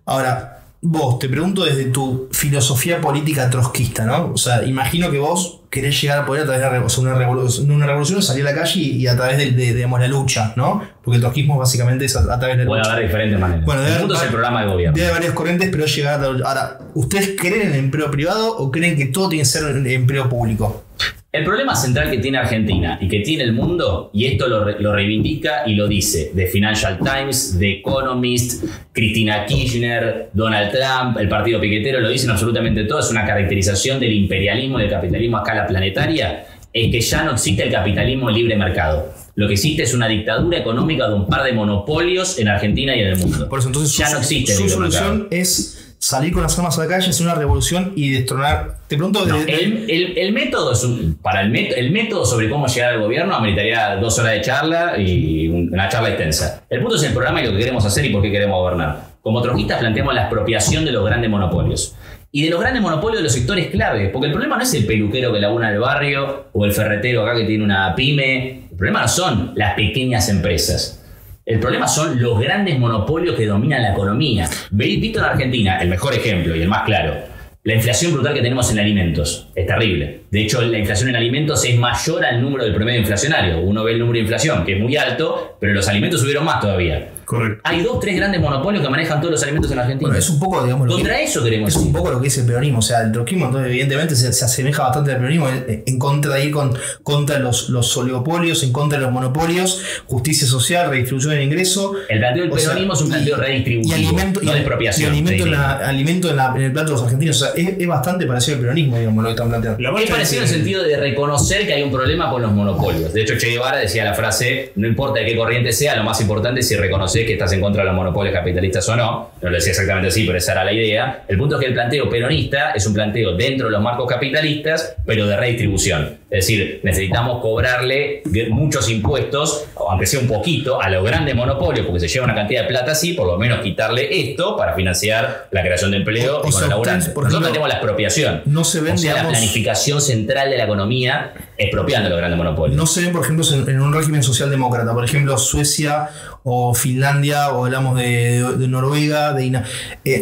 Ahora, vos, te pregunto desde tu filosofía política trotskista, ¿no? O sea, imagino que vos querés llegar a poder a través de una revolución, salir a la calle y a través de digamos, la lucha, ¿no? Porque el trotskismo básicamente es a través de la lucha. Puede haber diferentes maneras. Bueno, el punto es el programa de gobierno. Debe haber varias corrientes, pero llegar a la... Ahora, ¿ustedes creen en el empleo privado o creen que todo tiene que ser en empleo público? El problema central que tiene Argentina y que tiene el mundo, y esto lo reivindica y lo dice The Financial Times, The Economist, Cristina Kirchner, Donald Trump, el partido piquetero, lo dicen absolutamente todo, es una caracterización del imperialismo y del capitalismo a escala planetaria, es que ya no existe el capitalismo en libre mercado. Lo que existe es una dictadura económica de un par de monopolios en Argentina y en el mundo. Por eso, entonces, ya no existe el libre mercado. Su solución es salir con las armas a la calle, hacer una revolución y destronar. Te pregunto. No, el método es el método sobre cómo llegar al gobierno ameritaría 2 horas de charla y una charla extensa. El punto es el programa y lo que queremos hacer y por qué queremos gobernar. Como trotskistas planteamos la expropiación de los grandes monopolios. Y de los grandes monopolios de los sectores clave. Porque el problema no es el peluquero que labura en el barrio o el ferretero acá que tiene una pyme. El problema no son las pequeñas empresas. El problema son los grandes monopolios que dominan la economía. Visto en Argentina, el mejor ejemplo y el más claro, la inflación brutal que tenemos en alimentos. Es terrible. De hecho, la inflación en alimentos es mayor al número del promedio inflacionario. Uno ve el número de inflación, que es muy alto, pero los alimentos subieron más todavía. Correcto. Hay 2 o 3 grandes monopolios que manejan todos los alimentos en Argentina. Bueno, es un poco, digamos, contra eso queremos es ir. un poco lo que dice el peronismo. O sea, el trotskismo, entonces, evidentemente, se asemeja bastante al peronismo en contra de ir contra los oligopolios, en contra de los monopolios, justicia social, redistribución del ingreso. El planteo del peronismo es un planteo redistributivo, no de expropiación. Y alimento en el plato de los argentinos. O sea, es bastante parecido al peronismo, digamos, lo que están planteando. Es parecido en el sentido de reconocer que hay un problema con los monopolios. De hecho, Che Guevara decía la frase: no importa de qué corriente sea, lo más importante es si reconoces que estás en contra de los monopolios capitalistas o no. No lo decía exactamente así, pero esa era la idea. El punto es que el planteo peronista es un planteo dentro de los marcos capitalistas, pero de redistribución. Es decir, necesitamos cobrarle muchos impuestos, aunque sea un poquito, a los grandes monopolios, porque se lleva una cantidad de plata así, por lo menos quitarle esto para financiar la creación de empleo y con los laburantes. Nosotros tenemos la expropiación. No se ven, la planificación central de la economía expropiando los grandes monopolios. No se ven, por ejemplo, en un régimen socialdemócrata. Por ejemplo, Suecia o Finlandia, o hablamos de Noruega,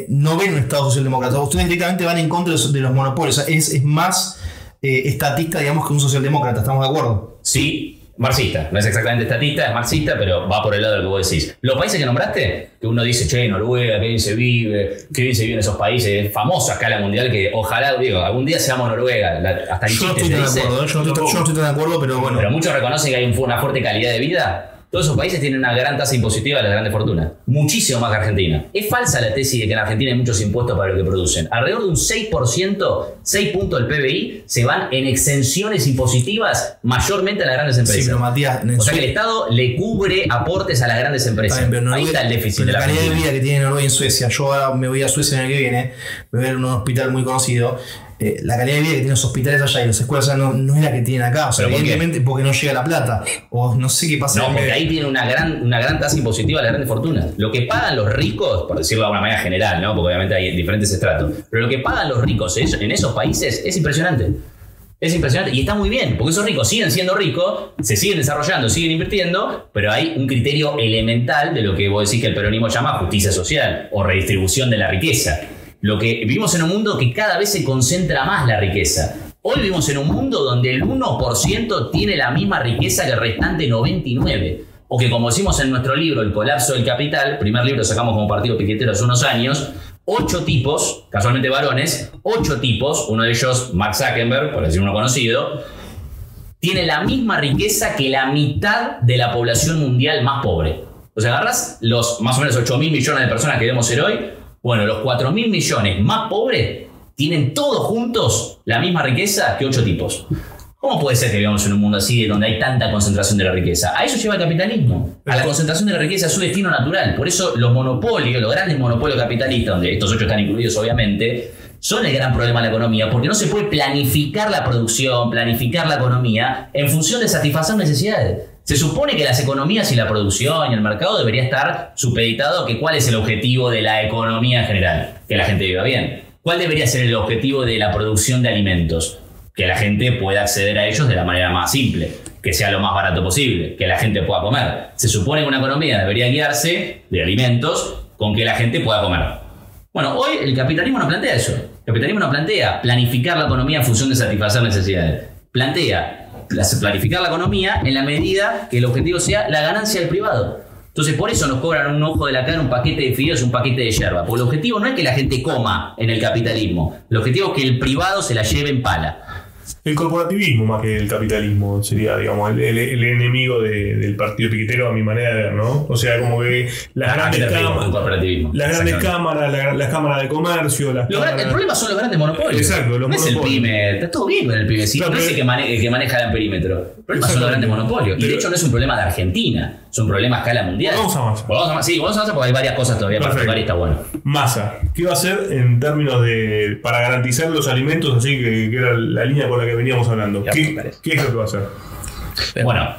no ven un Estado socialdemócrata. Ustedes directamente van en contra de los monopolios. O sea, es más estatista, digamos, que un socialdemócrata. ¿Estamos de acuerdo? Sí. Marxista, no es exactamente estatista, es marxista, pero va por el lado del que vos decís. Los países que nombraste, que uno dice, che, Noruega, qué bien se vive en esos países, es famoso a escala mundial, que ojalá, digo, algún día seamos Noruega, hasta el Yo no estoy tan de acuerdo, pero bueno. Pero muchos reconocen que hay una fuerte calidad de vida. Todos esos países tienen una gran tasa impositiva de las grandes fortunas. Muchísimo más que Argentina. Es falsa la tesis de que en Argentina hay muchos impuestos para lo que producen. Alrededor de un 6%, 6 puntos del PBI, se van en exenciones impositivas mayormente a las grandes empresas. Sí, pero Matías, o sea que el Estado le cubre aportes a las grandes empresas. Ahí está el déficit de la calidad de vida que tiene Noruega en Suecia. Yo ahora me voy a Suecia el año que viene, me voy a ver un hospital muy conocido. La calidad de vida que tienen los hospitales allá y las escuelas allá no es la que tienen acá. O sea, evidentemente porque no llega la plata. O no sé qué pasa. No, porque ahí tiene una gran tasa impositiva de las grandes fortunas. Lo que pagan los ricos, por decirlo de una manera general, ¿no? Porque obviamente hay diferentes estratos, pero lo que pagan los ricos en esos países es impresionante. Es impresionante y está muy bien, porque esos ricos siguen siendo ricos, se siguen desarrollando, siguen invirtiendo, pero hay un criterio elemental de lo que vos decís que el peronismo llama justicia social o redistribución de la riqueza. Lo que vivimos en un mundo que cada vez se concentra más la riqueza. Hoy vivimos en un mundo donde el 1% tiene la misma riqueza que el restante 99%. O que, como decimos en nuestro libro, El colapso del capital, primer libro sacamos como partido piquetero hace unos años, 8 tipos, casualmente varones, 8 tipos, uno de ellos Mark Zuckerberg, por decir uno conocido, tiene la misma riqueza que la mitad de la población mundial más pobre. O sea, agarras los más o menos 8.000 millones de personas que debemos ser hoy. Bueno, los 4.000 millones más pobres tienen todos juntos la misma riqueza que 8 tipos. ¿Cómo puede ser que vivamos en un mundo así donde hay tanta concentración de la riqueza? A eso lleva el capitalismo. A la concentración de la riqueza es su destino natural. Por eso los monopolios, los grandes monopolios capitalistas, donde estos 8 están incluidos obviamente, son el gran problema de la economía, porque no se puede planificar la producción, planificar la economía en función de satisfacer necesidades. Se supone que las economías y la producción y el mercado debería estar supeditado a que cuál es el objetivo de la economía en general, que la gente viva bien. ¿Cuál debería ser el objetivo de la producción de alimentos? Que la gente pueda acceder a ellos de la manera más simple, que sea lo más barato posible, que la gente pueda comer. Se supone que una economía debería guiarse de alimentos con que la gente pueda comer. Bueno, hoy el capitalismo no plantea eso. El capitalismo no plantea planificar la economía en función de satisfacer necesidades. Plantea planificar la economía en la medida que el objetivo sea la ganancia del privado. Entonces por eso nos cobran un ojo de la cara, un paquete de fideos y un paquete de yerba. Porque el objetivo no es que la gente coma en el capitalismo. El objetivo es que el privado se la lleve en pala. El corporativismo más que el capitalismo sería, digamos, el enemigo del partido piquetero a mi manera de ver, ¿no? O sea, como que las grandes cámaras, las cámaras de comercio, el problema son los grandes monopolios. Exacto, los monopolios. Es el pyme, está todo bien con el pyme, no es el que maneja el perímetro. El problema son los grandes monopolios. Y de hecho no es un problema de Argentina, es un problema a escala mundial. Vamos a Massa. Vamos a Massa porque hay varias cosas todavía para tocar y está bueno. Massa, ¿qué va a hacer en términos de para garantizar los alimentos, así que era la línea con la que veníamos hablando? ¿Qué es lo que va a hacer? Bueno,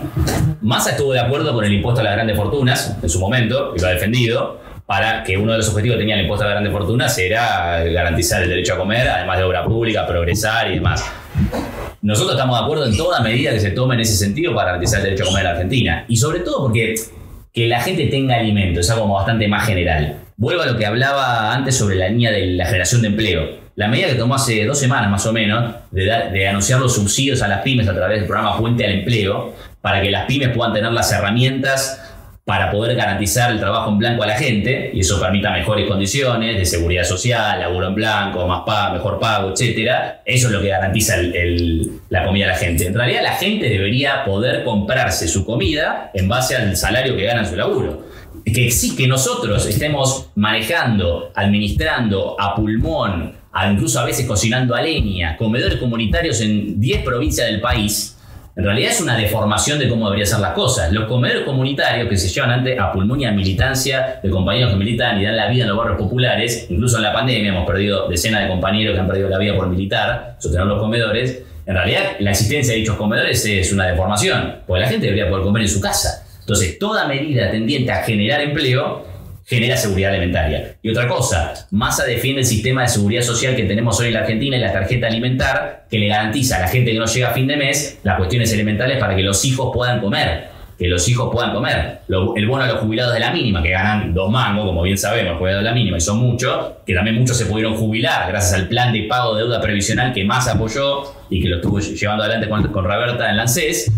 Massa estuvo de acuerdo con el impuesto a las grandes fortunas en su momento, y lo ha defendido, para que uno de los objetivos que tenía el impuesto a las grandes fortunas era garantizar el derecho a comer, además de obra pública, progresar y demás. Nosotros estamos de acuerdo en toda medida que se tome en ese sentido para garantizar el derecho a comer en la Argentina. Y sobre todo porque que la gente tenga alimento es algo como bastante más general. Vuelvo a lo que hablaba antes sobre la línea de la generación de empleo. La medida que tomó hace 2 semanas más o menos de anunciar los subsidios a las pymes a través del programa Puente al Empleo, para que las pymes puedan tener las herramientas para poder garantizar el trabajo en blanco a la gente y eso permita mejores condiciones de seguridad social, laburo en blanco, mejor pago, etcétera. Eso es lo que garantiza la comida a la gente. En realidad la gente debería poder comprarse su comida en base al salario que gana en su laburo. Que nosotros estemos manejando, administrando a pulmón, incluso a veces cocinando a leña, comedores comunitarios en 10 provincias del país, en realidad es una deformación de cómo deberían ser las cosas. Los comedores comunitarios que se llevan antes a pulmón y a militancia de compañeros que militan y dan la vida en los barrios populares, incluso en la pandemia hemos perdido decenas de compañeros que han perdido la vida por militar, sostener los comedores. En realidad la existencia de dichos comedores es una deformación, porque la gente debería poder comer en su casa. Entonces toda medida tendiente a generar empleo genera seguridad alimentaria. Y otra cosa, Massa defiende el sistema de seguridad social que tenemos hoy en la Argentina y la tarjeta alimentar que le garantiza a la gente que no llega a fin de mes las cuestiones elementales para que los hijos puedan comer. El bono a los jubilados de la mínima, que ganan 2 mangos, como bien sabemos, los jubilados de la mínima, y son muchos, que también muchos se pudieron jubilar gracias al plan de pago de deuda previsional que Massa apoyó y que lo estuvo llevando adelante con Roberta en la ANSES,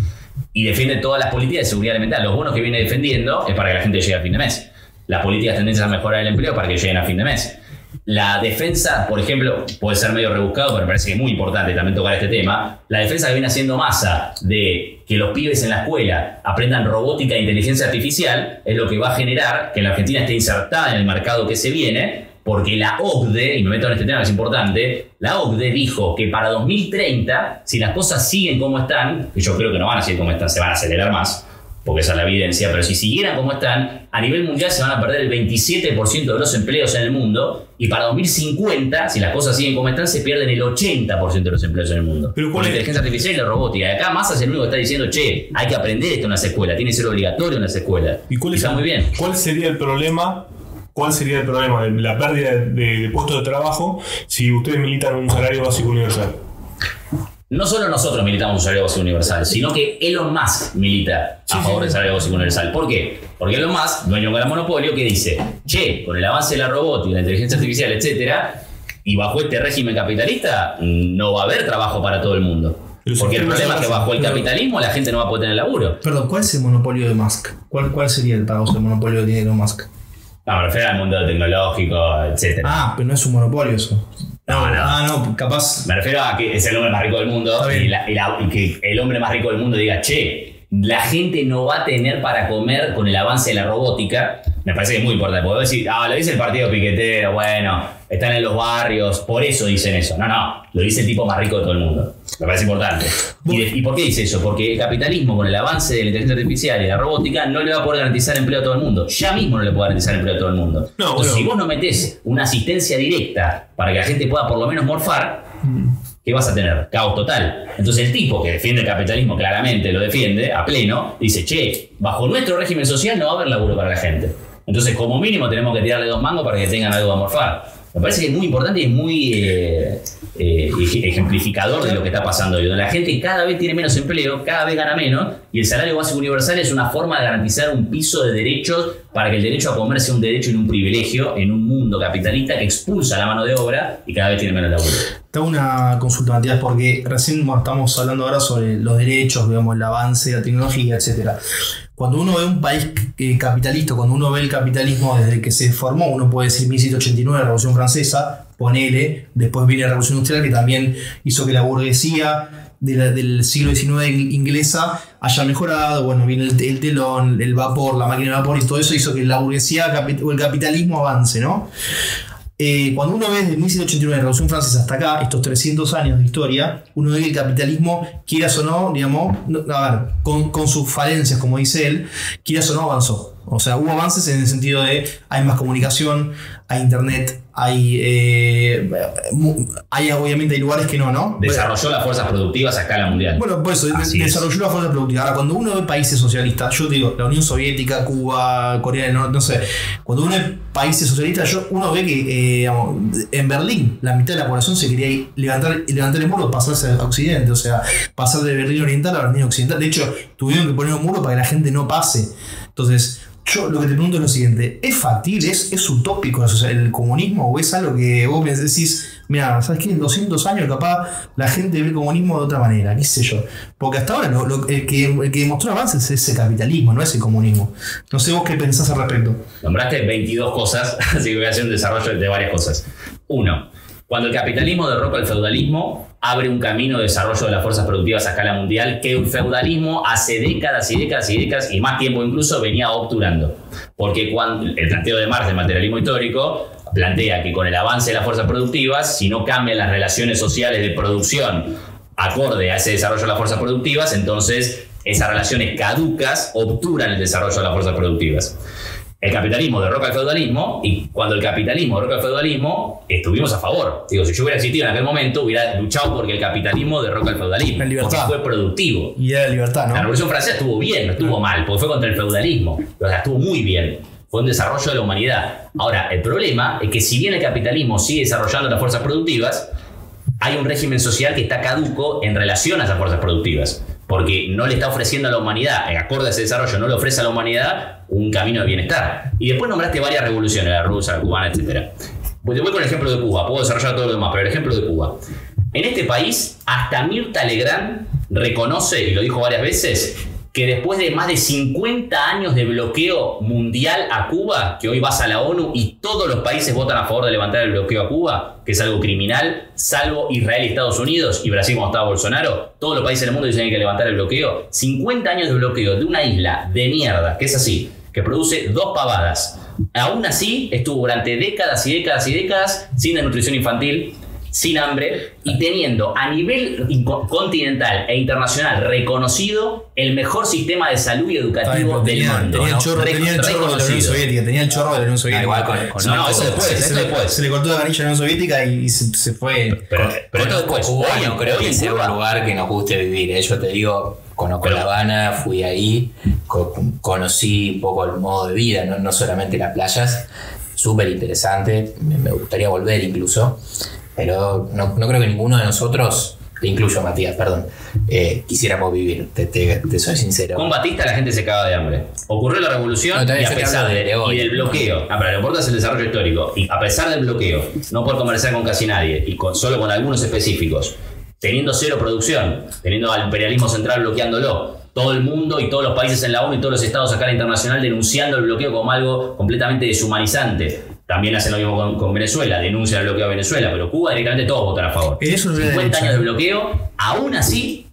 y defiende todas las políticas de seguridad alimentaria. Los bonos que viene defendiendo es para que la gente llegue a fin de mes. Las políticas tendencias a mejorar el empleo para que lleguen a fin de mes. la defensa, por ejemplo, puede ser medio rebuscado, pero me parece que es muy importante también tocar este tema. La defensa que viene haciendo Massa de que los pibes en la escuela aprendan robótica e inteligencia artificial es lo que va a generar que la Argentina esté insertada en el mercado que se viene, porque la OCDE, y me meto en este tema que es importante, la OCDE dijo que para 2030, si las cosas siguen como están, que yo creo que no van a seguir como están, se van a acelerar más, porque esa es la evidencia, pero si siguieran como están, a nivel mundial se van a perder el 27% de los empleos en el mundo, y para 2050, si las cosas siguen como están, se pierden el 80% de los empleos en el mundo. Pero con la inteligencia artificial y la robótica. Y acá Massa es el único que está diciendo, che, hay que aprender esto en las escuelas, tiene que ser obligatorio en las escuelas. ¿Y está muy bien. ¿Cuál sería el problema? ¿Cuál sería el problema de la pérdida de puestos de trabajo si ustedes militan un salario básico universal? No solo nosotros militamos un salario básico universal, sino que Elon Musk milita a favor del salario básico universal. ¿Por qué? Porque Elon Musk, dueño de un gran monopolio, que dice, che, con el avance de la robótica, la inteligencia artificial, etcétera, y bajo este régimen capitalista, no va a haber trabajo para todo el mundo. Porque el problema es que bajo el capitalismo la gente no va a poder tener laburo. Perdón, ¿cuál es el monopolio de Musk? ¿Cuál sería el paradojo del monopolio que tiene Elon Musk? No, me refiero al mundo tecnológico, etcétera. Ah, pero no es un monopolio eso. No, capaz. Me refiero a que es el hombre más rico del mundo y que el hombre más rico del mundo diga, che, la gente no va a tener para comer con el avance de la robótica. Me parece que es muy importante. Porque decir, lo dice el partido piquetero, bueno, están en los barrios, por eso dicen eso. No, lo dice el tipo más rico de todo el mundo. Me parece importante. ¿Y por qué dice eso? Porque el capitalismo, con el avance de la inteligencia artificial y la robótica, no le va a poder garantizar empleo a todo el mundo. Ya mismo no le puede garantizar empleo a todo el mundo. Entonces, si vos no metés una asistencia directa para que la gente pueda por lo menos morfar, ¿qué vas a tener? Caos total. Entonces el tipo que defiende el capitalismo, claramente lo defiende a pleno, dice, che, bajo nuestro régimen social no va a haber laburo para la gente. Entonces, como mínimo, tenemos que tirarle 2 mangos para que tengan algo a morfar. Me parece que es muy importante y es muy ejemplificador de lo que está pasando hoy. La gente cada vez tiene menos empleo, cada vez gana menos, y el salario básico universal es una forma de garantizar un piso de derechos para que el derecho a comer sea un derecho y no un privilegio en un mundo capitalista que expulsa la mano de obra y cada vez tiene menos laburo. Te hago una consulta, Matías, porque recién estamos hablando ahora sobre los derechos, digamos, el avance de la tecnología, etcétera. Cuando uno ve un país capitalista, cuando uno ve el capitalismo desde que se formó, uno puede decir 1789, la Revolución Francesa, ponele, después viene la Revolución Industrial, que también hizo que la burguesía del siglo XIX inglesa haya mejorado. Bueno, viene el telón, el vapor, la máquina de vapor, y todo eso hizo que la burguesía o el capitalismo avance, ¿no? Cuando uno ve desde 1789, la Revolución Francesa, hasta acá, estos 300 años de historia, uno ve que el capitalismo, quieras o no, digamos, con sus falencias, como dice él, quieras o no, avanzó. O sea, hubo avances en el sentido de hay más comunicación, hay internet, hay obviamente hay lugares que no. Desarrolló las fuerzas productivas a escala mundial. Bueno, por eso, desarrolló las fuerzas productivas. Ahora, cuando uno ve países socialistas, yo digo, la Unión Soviética, Cuba, Corea del Norte, no sé, cuando uno ve países socialistas, uno ve que en Berlín la mitad de la población se quería levantar el muro, pasarse a Occidente, o sea, pasar de Berlín Oriental a Berlín Occidental. De hecho, tuvieron que poner un muro para que la gente no pase. Entonces, yo lo que te pregunto es lo siguiente: ¿es factible, es utópico el comunismo, o es algo que vos me decís, mira, ¿sabes qué? En 200 años capaz la gente ve el comunismo de otra manera, qué sé yo? Porque hasta ahora el que demostró avances es ese capitalismo, no es el comunismo. No sé vos qué pensás al respecto. Nombraste 22 cosas, así que voy a hacer un desarrollo de varias cosas. 1. Cuando el capitalismo derroca el feudalismo, abre un camino de desarrollo de las fuerzas productivas a escala mundial que el feudalismo hace décadas y más tiempo incluso venía obturando. Porque cuando el planteo de Marx del materialismo histórico plantea que con el avance de las fuerzas productivas, si no cambian las relaciones sociales de producción acorde a ese desarrollo de las fuerzas productivas, entonces esas relaciones caducas obturan el desarrollo de las fuerzas productivas. El capitalismo derroca el feudalismo, y cuando el capitalismo derroca el feudalismo, estuvimos a favor. Digo, si yo hubiera existido en aquel momento, hubiera luchado porque el capitalismo derroca el feudalismo. La libertad. Porque fue productivo. Y era la libertad, ¿no? La Revolución Francesa estuvo bien, no estuvo mal, porque fue contra el feudalismo. O sea, estuvo muy bien. Fue un desarrollo de la humanidad. Ahora, el problema es que si bien el capitalismo sigue desarrollando las fuerzas productivas, hay un régimen social que está caduco en relación a esas fuerzas productivas. Porque no le está ofreciendo a la humanidad, acorde a ese desarrollo, no le ofrece a la humanidad un camino de bienestar. Y después nombraste varias revoluciones, la rusa, la cubana, etc. Pues te voy con el ejemplo de Cuba, puedo desarrollar todo lo demás, pero el ejemplo de Cuba. En este país, hasta Mirta Legrand reconoce, y lo dijo varias veces, que después de más de 50 años de bloqueo mundial a Cuba, que hoy vas a la ONU y todos los países votan a favor de levantar el bloqueo a Cuba, que es algo criminal, salvo Israel y Estados Unidos y Brasil cuando estaba Bolsonaro, todos los países del mundo dicen que hay que levantar el bloqueo. 50 años de bloqueo de una isla de mierda, que es así, que produce 2 pavadas. Aún así, estuvo durante décadas y décadas y décadas sin desnutrición infantil, sin hambre y teniendo a nivel continental e internacional reconocido el mejor sistema de salud y educativo del mundo. Tenía el chorro de la Unión Soviética. Tenía el chorro de la Unión Soviética. Igual no, eso después. Se le cortó la canilla a la Unión Soviética y se fue. Pero esto después. Cuba no creo que sea un lugar que nos guste vivir. Yo te digo, conozco La Habana, fui ahí, conocí un poco el modo de vida, no solamente las playas. Súper interesante. Me gustaría volver incluso. Pero no creo que ninguno de nosotros, te incluyo Matías, perdón, quisiéramos vivir, te soy sincero. Con Batista la gente se cagaba de hambre. Ocurrió la revolución y a pesar del bloqueo, pero lo importante es el desarrollo histórico, y a pesar del bloqueo, no poder conversar con casi nadie, y solo con algunos específicos, teniendo cero producción, teniendo al imperialismo central bloqueándolo, todo el mundo y todos los países en la ONU y todos los estados a escala internacional denunciando el bloqueo como algo completamente deshumanizante. También hacen lo mismo con Venezuela, denuncian el bloqueo a Venezuela, pero Cuba directamente todos votan a favor. 50 años de bloqueo, aún así,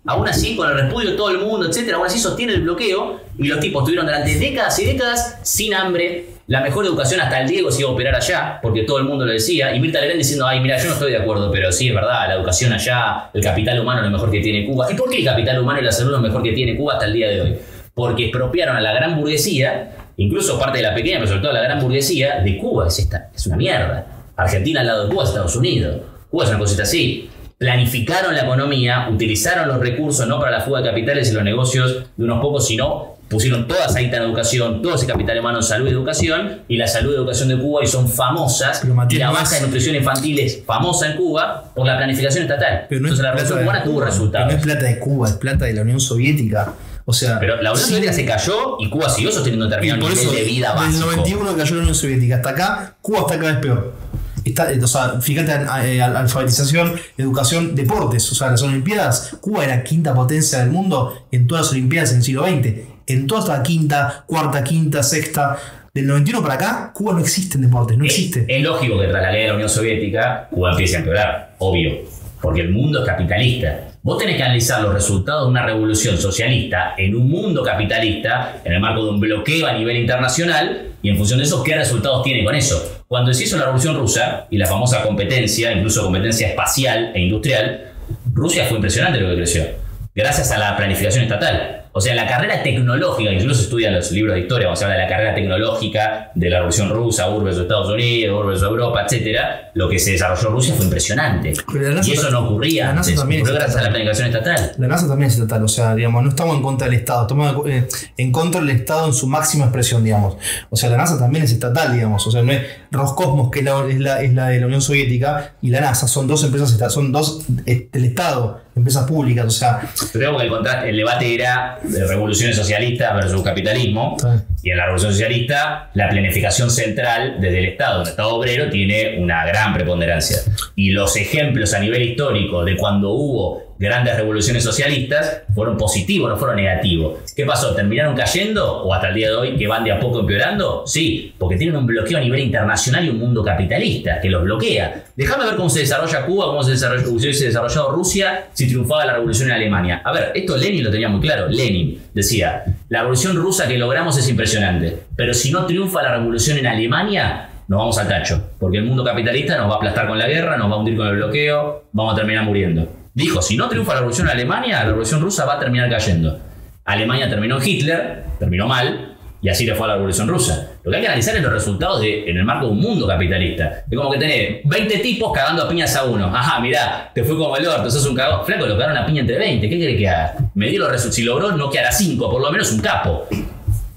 con el repudio de todo el mundo, etcétera, aún así sostiene el bloqueo y los tipos tuvieron durante décadas y décadas sin hambre, la mejor educación, hasta el Diego se iba a operar allá, porque todo el mundo lo decía, y Mirta Legrand diciendo, ay, mira, yo no estoy de acuerdo, pero sí, es verdad, la educación allá, el capital humano es lo mejor que tiene Cuba. ¿Y por qué el capital humano y la salud es lo mejor que tiene Cuba hasta el día de hoy? Porque expropiaron a la gran burguesía, incluso parte de la pequeña, pero sobre todo la gran burguesía de Cuba. Es una mierda. Argentina al lado de Cuba es Estados Unidos. Cuba es una cosita así. Planificaron la economía, utilizaron los recursos no para la fuga de capitales y los negocios de unos pocos, sino pusieron toda esa guita en educación, todo ese capital humano en salud y educación, y la salud y educación de Cuba y son famosas, y la baja de nutrición infantil es famosa en Cuba por la planificación estatal. Pero no entonces la revolución cubana tuvo resultados. No es plata de Cuba, es plata de la Unión Soviética. O sea, pero la Unión Soviética se cayó y Cuba siguió sosteniendo un determinado nivel de vida básico. Desde el 91 cayó la Unión Soviética hasta acá, Cuba está cada vez peor. O sea, fíjate, alfabetización, educación, deportes, o sea, las Olimpiadas. Cuba era quinta potencia del mundo en todas las Olimpiadas en el siglo XX. En toda la quinta, cuarta, quinta, sexta. Del 91 para acá, Cuba no existe en deportes, no existe. Es lógico que tras la caída de la Unión Soviética, Cuba empiece a empeorar, obvio, porque el mundo es capitalista. Vos tenés que analizar los resultados de una revolución socialista en un mundo capitalista, en el marco de un bloqueo a nivel internacional, y en función de eso, ¿qué resultados tiene con eso? Cuando se hizo la Revolución Rusa y la famosa competencia, incluso competencia espacial e industrial, Rusia fue impresionante lo que creció, gracias a la planificación estatal. O sea, la carrera tecnológica, incluso se estudia en los libros de historia, vamos a hablar de la carrera tecnológica de la Revolución Rusa, URSS versus Estados Unidos, URSS versus Europa, etcétera. Lo que se desarrolló en Rusia fue impresionante. Y eso no ocurría antes, ocurrió gracias a la planificación estatal. La NASA también es estatal, o sea, digamos, no estamos en contra del Estado, estamos en contra del Estado en su máxima expresión, digamos. O sea, la NASA también es estatal, digamos. O sea, no es Roscosmos, que es la de la Unión Soviética, y la NASA, son dos empresas, son dos del Estado, empresas públicas, o sea. Creo que el debate era de revoluciones socialistas versus capitalismo, y en la revolución socialista la planificación central desde el Estado, el Estado obrero, tiene una gran preponderancia, y los ejemplos a nivel histórico de cuando hubo grandes revoluciones socialistas fueron positivos, no fueron negativos. ¿Qué pasó? ¿Terminaron cayendo? ¿O hasta el día de hoy que van de a poco empeorando? Sí, porque tienen un bloqueo a nivel internacional y un mundo capitalista que los bloquea. Déjame ver cómo se desarrolla Cuba, cómo se hubiese desarrollado Rusia si triunfaba la revolución en Alemania. A ver, esto Lenin lo tenía muy claro. Lenin decía, la revolución rusa que logramos es impresionante, pero si no triunfa la revolución en Alemania, nos vamos al tacho, porque el mundo capitalista nos va a aplastar con la guerra, nos va a hundir con el bloqueo, vamos a terminar muriendo. Dijo, si no triunfa la revolución en Alemania, la revolución rusa va a terminar cayendo. Alemania terminó en Hitler, terminó mal, y así le fue a la revolución rusa. Lo que hay que analizar es los resultados en el marco de un mundo capitalista. Es como que tenés 20 tipos cagando a piñas a uno. Ajá, mirá, te fue como el orto, sos un cagón. Flaco, lo cagaron a piña entre 20. ¿Qué querés que haga? Medir los resultados. Si logró noquear a 5, por lo menos un capo.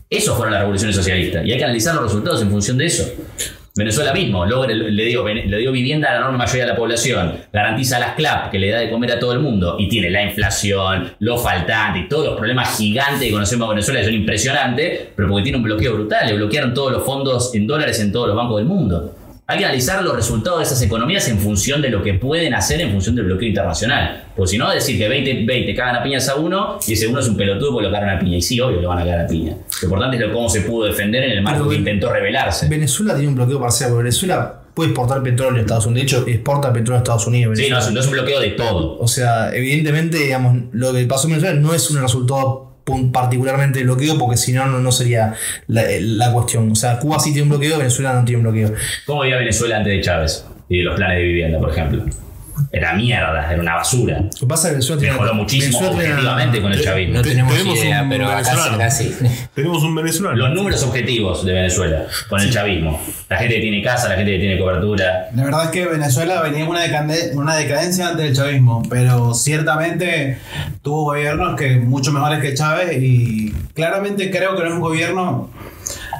Eso fueron las revoluciones socialistas. Y hay que analizar los resultados en función de eso. Venezuela mismo le dio vivienda a la enorme mayoría de la población, garantiza las CLAP, que le da de comer a todo el mundo, y tiene la inflación, lo faltante y todos los problemas gigantes que conocemos de Venezuela, que son impresionantes, pero porque tiene un bloqueo brutal. Le bloquearon todos los fondos en dólares en todos los bancos del mundo. Hay que analizar los resultados de esas economías en función de lo que pueden hacer en función del bloqueo internacional. Porque si no, decir que 20 cagan a piñas a uno y ese uno es un pelotudo porque lo cagan a piña. Y sí, obvio lo van a cagar a piña. Lo importante es cómo se pudo defender en el marco que intentó rebelarse. Venezuela tiene un bloqueo parcial, porque Venezuela puede exportar petróleo a Estados Unidos. De hecho, exporta petróleo a Estados Unidos. Sí, no es un bloqueo de todo. O sea, evidentemente, digamos, lo que pasó en Venezuela no es un resultado particularmente de bloqueo, porque si no, no sería la cuestión. O sea, Cuba sí tiene un bloqueo, Venezuela no tiene un bloqueo. ¿Cómo veía Venezuela antes de Chávez y de los planes de vivienda, por ejemplo? Era mierda, era una basura. Lo que pasa es que Venezuela mejoró muchísimo objetivamente con el chavismo. No tenemos tenemos idea, un pero venezolano. casi. Tenemos un venezolano. Los números objetivos de Venezuela con el chavismo. La gente que tiene casa, la gente que tiene cobertura. La verdad es que Venezuela venía en una decadencia antes del chavismo, pero ciertamente tuvo gobiernos que mucho mejores que Chávez y claramente creo que no es un gobierno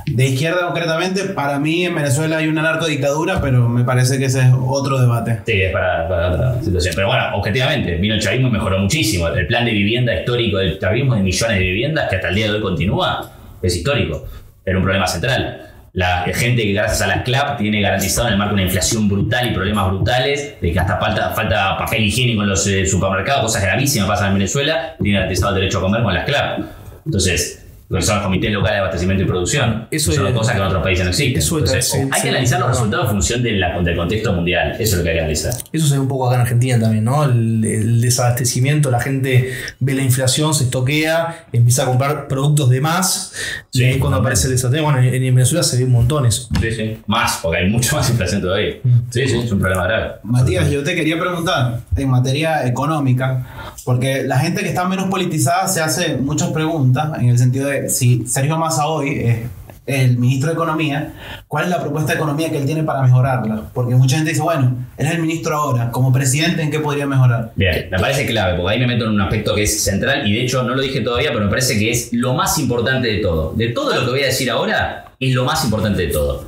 de izquierda concretamente. Para mí en Venezuela hay una narcodictadura, pero me parece que ese es otro debate. Sí, es para otra situación. Pero bueno, objetivamente, vino el chavismo y mejoró muchísimo. El plan de vivienda histórico del chavismo de millones de viviendas, que hasta el día de hoy continúa, es histórico. Era un problema central. La gente que gracias a la CLAP tiene garantizado en el marco una inflación brutal y problemas brutales, de que hasta falta papel higiénico en los supermercados, cosas gravísimas pasan en Venezuela, tiene garantizado el derecho a comer con las CLAP. Entonces, lo que son los comités locales de abastecimiento y producción, Eso son es, cosas que en otros países no existen. eso Entonces, hay que analizar los resultados en función del contexto mundial. Eso es lo que hay que analizar. Eso se ve un poco acá en Argentina también, ¿no? El desabastecimiento, la gente ve la inflación, se estoquea, empieza a comprar productos de más, Sí, y ahí cuando aparece el desateo, bueno, en Venezuela se ve un montón eso. Sí, sí. Más, porque hay mucho más inflación todavía. Sí, sí, es un problema grave. Matías, yo te quería preguntar en materia económica, porque la gente que está menos politizada se hace muchas preguntas en el sentido de si Sergio Massa hoy es el ministro de Economía, ¿cuál es la propuesta de economía que él tiene para mejorarla? Porque mucha gente dice, bueno, él es el ministro ahora, como presidente, ¿en qué podría mejorar? Bien, me parece clave, porque ahí me meto en un aspecto que es central y de hecho no lo dije todavía, pero me parece que es lo más importante de todo. De todo lo que voy a decir ahora, es lo más importante de todo.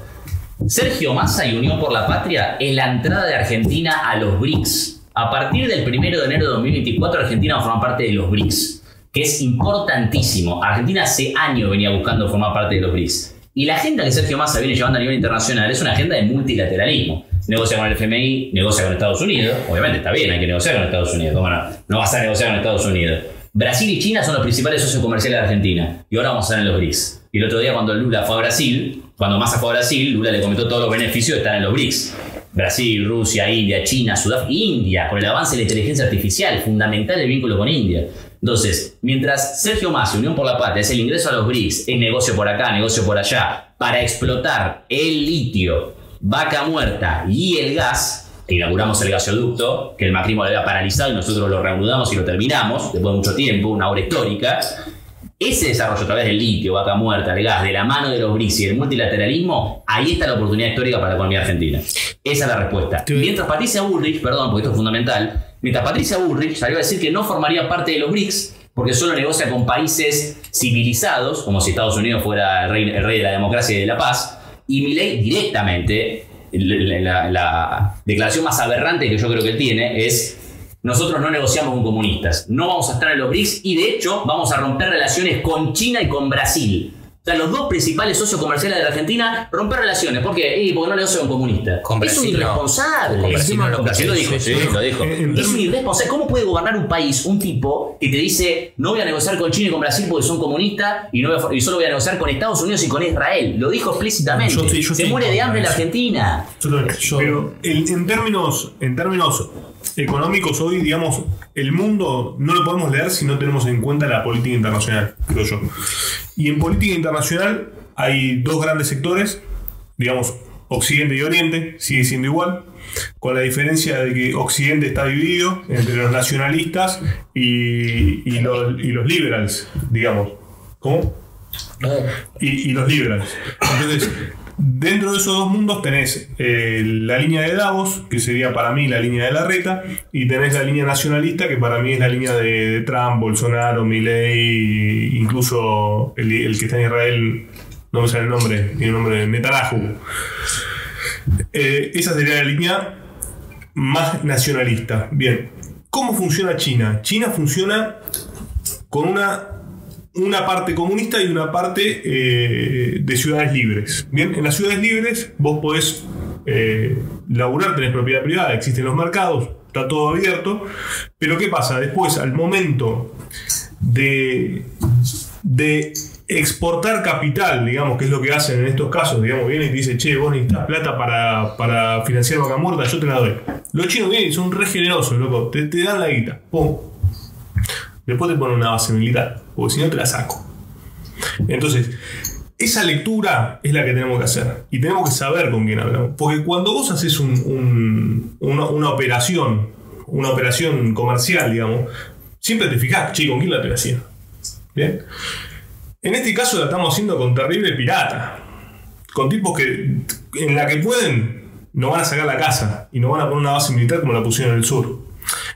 Sergio Massa y Unión por la Patria es la entrada de Argentina a los BRICS. A partir del 1 de enero de 2024, Argentina va a formar parte de los BRICS, que es importantísimo. Argentina hace años venía buscando formar parte de los BRICS. Y la agenda que Sergio Massa viene llevando a nivel internacional es una agenda de multilateralismo. Negocia con el FMI, negocia con Estados Unidos. Obviamente está bien, hay que negociar con Estados Unidos. ¿Cómo no? No vas a negociar con Estados Unidos. Brasil y China son los principales socios comerciales de Argentina. Y ahora vamos a estar en los BRICS. Y el otro día cuando Lula fue a Brasil, cuando Massa fue a Brasil, Lula le comentó todos los beneficios de estar en los BRICS. Brasil, Rusia, India, China, Sudáfrica, India, con el avance de la inteligencia artificial, fundamental el vínculo con India. Entonces, mientras Sergio Massa, Unión por la Patria, es el ingreso a los BRICS, es negocio por acá, negocio por allá, para explotar el litio, vaca muerta y el gas, que inauguramos el gasoducto, que el macrismo lo había paralizado y nosotros lo reanudamos y lo terminamos, después de mucho tiempo, una obra histórica. Ese desarrollo a través del litio, vaca muerta, el gas, de la mano de los BRICS y el multilateralismo, ahí está la oportunidad histórica para la economía argentina. Esa es la respuesta. Mientras Patricia Bullrich, perdón, porque esto es fundamental, mientras Patricia Bullrich salió a decir que no formaría parte de los BRICS porque solo negocia con países civilizados, como si Estados Unidos fuera el rey de la democracia y de la paz, y Milei directamente, la declaración más aberrante que yo creo que él tiene es: nosotros no negociamos con comunistas, no vamos a estar en los BRICS y de hecho vamos a romper relaciones con China y con Brasil. O sea, los dos principales socios comerciales de la Argentina romper relaciones. ¿Por qué? Porque no negocio con comunistas. Con es un Brasil no. irresponsable. Con Brasil no lo Brasil lo dijo, sí, lo dijo. Es un irresponsable. ¿Cómo puede gobernar un país un tipo que te dice no voy a negociar con China y con Brasil porque son comunistas y solo voy a negociar con Estados Unidos y con Israel? Lo dijo explícitamente. Se muere de hambre la Argentina. Pero en términos económicos hoy, digamos, el mundo no lo podemos leer si no tenemos en cuenta la política internacional, creo yo. Y en política internacional hay dos grandes sectores, digamos, Occidente y Oriente, sigue siendo igual, con la diferencia de que Occidente está dividido entre los nacionalistas y los liberals, digamos. ¿Cómo? Y los liberals. Entonces, dentro de esos dos mundos tenés la línea de Davos, que sería para mí la línea de Larreta, y tenés la línea nacionalista, que para mí es la línea de Trump, Bolsonaro, Milei, incluso el que está en Israel, no me sale el nombre, tiene el nombre de Netanyahu. Esa sería la línea más nacionalista. Bien, ¿cómo funciona China? China funciona con una parte comunista y una parte de ciudades libres. Bien, en las ciudades libres vos podés laburar, tenés propiedad privada, existen los mercados, está todo abierto, pero ¿qué pasa? Después, al momento de exportar capital, digamos, que es lo que hacen en estos casos, digamos, viene y te dice, che, vos necesitas plata para financiar Vaca Muerta, yo te la doy. Los chinos vienen y son re generosos, loco, te dan la guita, pum. Después te ponen una base militar, porque si no te la saco. Entonces, esa lectura es la que tenemos que hacer. Y tenemos que saber con quién hablamos. Porque cuando vos haces una operación comercial, digamos, siempre te fijás, che, ¿con quién la estoy haciendo? ¿Bien? En este caso la estamos haciendo con terrible pirata. Con tipos que en la que pueden nos van a sacar la casa y nos van a poner una base militar como la pusieron en el sur.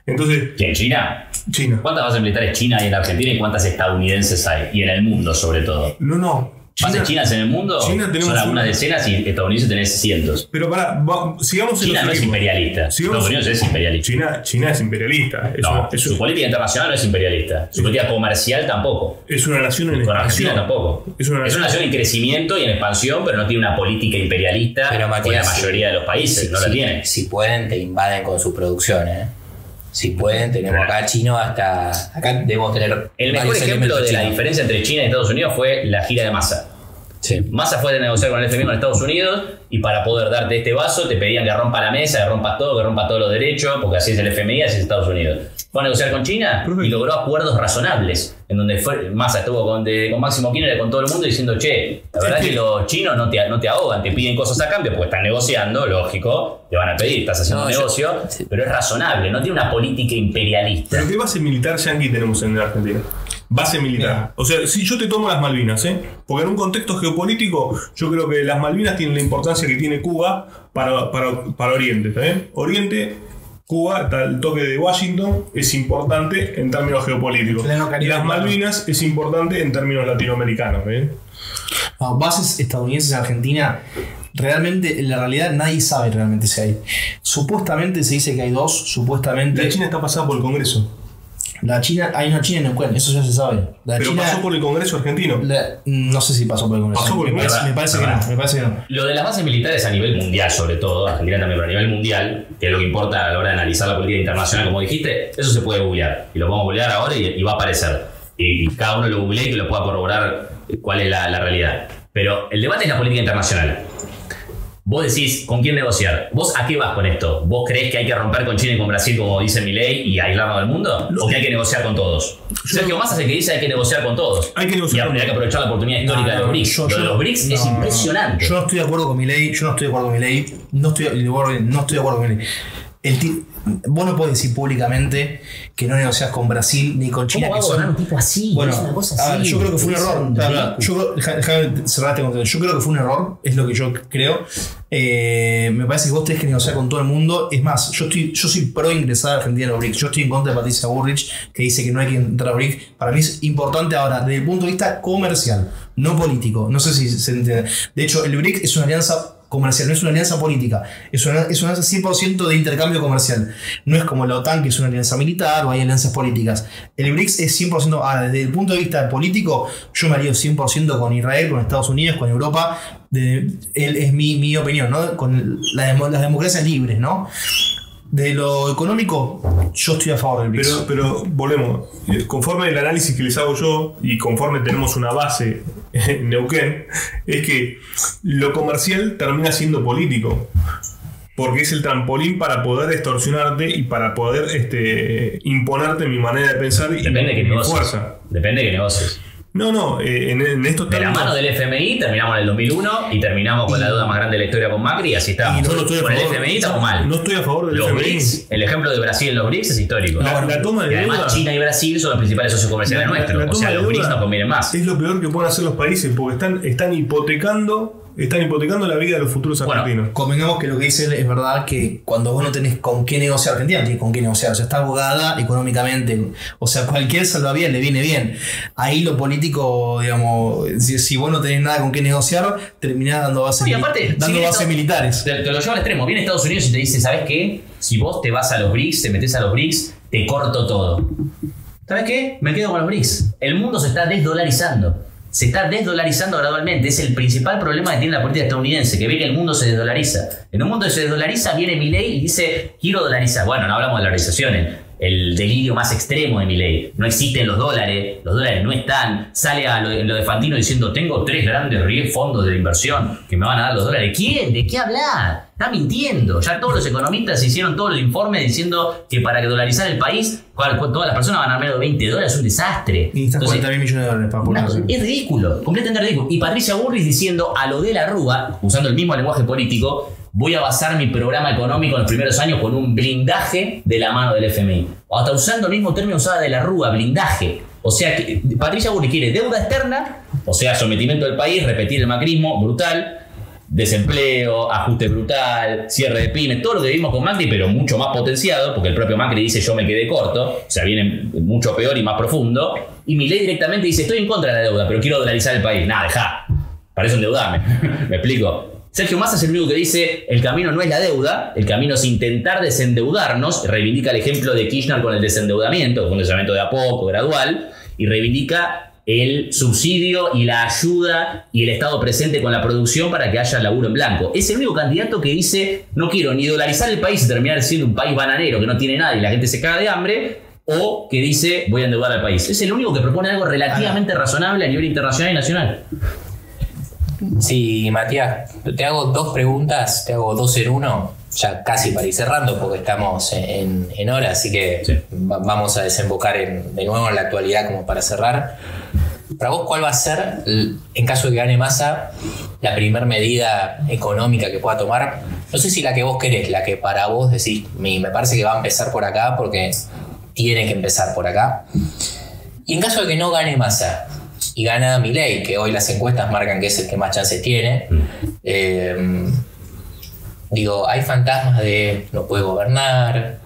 Entonces, ¿en China? China. ¿Cuántas bases militares chinas hay en Argentina y cuántas estadounidenses hay? Y en el mundo, sobre todo. No. ¿Bases chinas en el mundo? China tenemos son algunas decenas y estadounidenses tenés cientos. Pero sigamos en China no es imperialista. Estados Unidos es imperialista. China es imperialista. Su política internacional no es imperialista. Su política comercial tampoco. Es una nación en Con expansión. Argentina tampoco. Es una nación en crecimiento y en expansión, pero no tiene una política imperialista. Pero Matías, con la mayoría de los países. No la tiene. Si pueden, te invaden con su producción, Si pueden, tenemos acá chino hasta... Acá debemos tener... El mejor ejemplo de la diferencia entre China y Estados Unidos fue la gira de Massa. Sí. Massa fue de negociar con el FMI en Estados Unidos y para poder darte este vaso te pedían que rompa la mesa, que rompas todo, que rompas todos los derechos, porque así es el FMI, así es Estados Unidos. Fue a negociar con China y logró acuerdos razonables, en donde Massa estuvo con Máximo Kirchner y con todo el mundo diciendo, che, la verdad es que los chinos no te ahogan, te piden cosas a cambio, porque están negociando, lógico, te van a pedir, estás haciendo un negocio, pero es razonable, no tiene una política imperialista. ¿Pero qué base militar yanqui tenemos en Argentina? Base militar. O sea, si yo te tomo las Malvinas, porque en un contexto geopolítico yo creo que las Malvinas tienen la importancia que tiene Cuba para Oriente, ¿está bien? Oriente, Cuba, está el toque de Washington, es importante en términos geopolíticos. Las Malvinas es importante en términos latinoamericanos, No, bases estadounidenses en Argentina, realmente, en la realidad nadie sabe realmente si hay. Supuestamente se dice que hay dos, supuestamente... La China está pasada por el Congreso. Hay una China en Neuquén, eso ya se sabe. Pero China, pasó por el Congreso argentino. No sé si pasó por el Congreso. Pasó por el Congreso. Me parece que no. Lo de las bases militares a nivel mundial, sobre todo, Argentina también, pero a nivel mundial, que es lo que importa a la hora de analizar la política internacional, como dijiste, eso se puede googlear. Y lo vamos a googlear ahora y va a aparecer. Y cada uno lo googlee y que lo pueda corroborar cuál es la realidad. Pero el debate es la política internacional. Vos decís, ¿con quién negociar? ¿Vos a qué vas con esto? ¿Vos creés que hay que romper con China y con Brasil, como dice Milei, y aislarnos del mundo? ¿O que hay que negociar con todos? Sergio Massa es el que dice que hay que negociar con todos. Hay que negociar y hay que aprovechar la oportunidad histórica de los BRICS. Lo de los BRICS es impresionante. Yo no estoy de acuerdo con Milei. No estoy de acuerdo con Milei. Vos no podés decir públicamente que no negociás con Brasil ni con China. ¿Cómo va a gobernar un tipo así? Bueno, es una cosa a ver, así. yo creo que fue un error. Déjame cerrarte con todo. Yo creo que fue un error, es lo que yo creo. Me parece que vos tenés que negociar con todo el mundo. Es más, yo soy pro ingresar a Argentina a los BRICS. Yo estoy en contra de Patricia Bullrich, que dice que no hay que entrar a BRICS. Para mí es importante ahora, desde el punto de vista comercial, no político. No sé si se entiende. De hecho, el BRICS es una alianza comercial, no es una alianza política, es una alianza 100% de intercambio comercial. No es como la OTAN, que es una alianza militar o hay alianzas políticas. El BRICS es 100%, ahora, desde el punto de vista político, yo me haría 100% con Israel, con Estados Unidos, con Europa. Es mi opinión, ¿no? Con las democracias libres, ¿no? De lo económico, yo estoy a favor del BRICS. Pero volvemos, conforme el análisis que les hago yo y conforme tenemos una base en Neuquén, es que lo comercial termina siendo político, porque es el trampolín para poder extorsionarte y para poder imponerte mi manera de pensar y mi fuerza. Depende de qué negocies. No, en estos de la mano del FMI terminamos en el 2001 y terminamos con la deuda más grande de la historia con Macri y así estamos. Con el FMI estamos mal. No estoy a favor del FMI. BRICS, el ejemplo de Brasil en los BRICS es histórico. La toma de y además deuda, China y Brasil son los principales socios comerciales nuestros. O sea, los BRICS nos convienen más. Es lo peor que pueden hacer los países porque están hipotecando la vida de los futuros argentinos. Convengamos que lo que dice él es verdad, que cuando vos no tenés con qué negociar, Argentina tiene con qué negociar, o sea, está abogada económicamente, o sea, cualquier salvavidas le viene bien. Ahí lo político, digamos, si vos no tenés nada con qué negociar, terminás dando bases, militares. Te lo llevo al extremo. Viene Estados Unidos y te dice, ¿sabes qué? Si vos te vas a los BRICS, te metés a los BRICS, te corto todo. ¿Sabes qué? Me quedo con los BRICS. El mundo se está desdolarizando. se está desdolarizando gradualmente. Es el principal problema que tiene la política estadounidense, que ve que el mundo se desdolariza. En un mundo que se desdolariza viene Milei y dice, quiero dolarizar. Bueno, no hablamos de dolarizaciones. El delirio más extremo de Milei. No existen los dólares no están. Sale a lo de Fantino diciendo, tengo 3 grandes fondos de inversión que me van a dar los dólares. ¿Quién? ¿De qué hablar? Está mintiendo. Ya todos los economistas hicieron todos los informes diciendo que para dolarizar el país, todas las personas van a dar menos de $20, es un desastre. Y necesitas 40.000 millones de dólares para ponerlo. Es ridículo, completamente ridículo. Y Patricia Bullrich diciendo a lo de la Rúa, usando el mismo lenguaje político, voy a basar mi programa económico en los primeros años con un blindaje de la mano del FMI. O hasta usando el mismo término usado de la Rúa, blindaje. O sea, que Patricia Bullrich quiere deuda externa, o sea, sometimiento del país, repetir el macrismo brutal, desempleo, ajuste brutal, cierre de pymes, todo lo que vimos con Macri, pero mucho más potenciado, porque el propio Macri dice yo me quedé corto, o sea, viene mucho peor y más profundo, y Milei directamente dice estoy en contra de la deuda, pero quiero dolarizar el país. Nada, dejá, para eso endeudarme. ¿Me explico? Sergio Massa es el único que dice el camino no es la deuda, el camino es intentar desendeudarnos, reivindica el ejemplo de Kirchner con el desendeudamiento, con un desendeuamiento de a poco, gradual, y reivindica el subsidio y la ayuda y el Estado presente con la producción para que haya laburo en blanco. Es el único candidato que dice no quiero ni dolarizar el país y terminar siendo un país bananero que no tiene nada y la gente se caga de hambre, o que dice voy a endeudar al país. Es el único que propone algo relativamente razonable a nivel internacional y nacional. Sí, Matías, te hago 2 preguntas, te hago 2 en 1, ya casi para ir cerrando porque estamos en hora, así que sí. Vamos a desembocar de nuevo en la actualidad como para cerrar. Para vos, ¿cuál va a ser, en caso de que gane Massa, la primera medida económica que pueda tomar? No sé si la que vos querés, la que para vos decís, me parece que va a empezar por acá porque tiene que empezar por acá. Y en caso de que no gane Massa y gana Milei, que hoy las encuestas marcan que es el que más chances tiene, digo, hay fantasmas de no puede gobernar,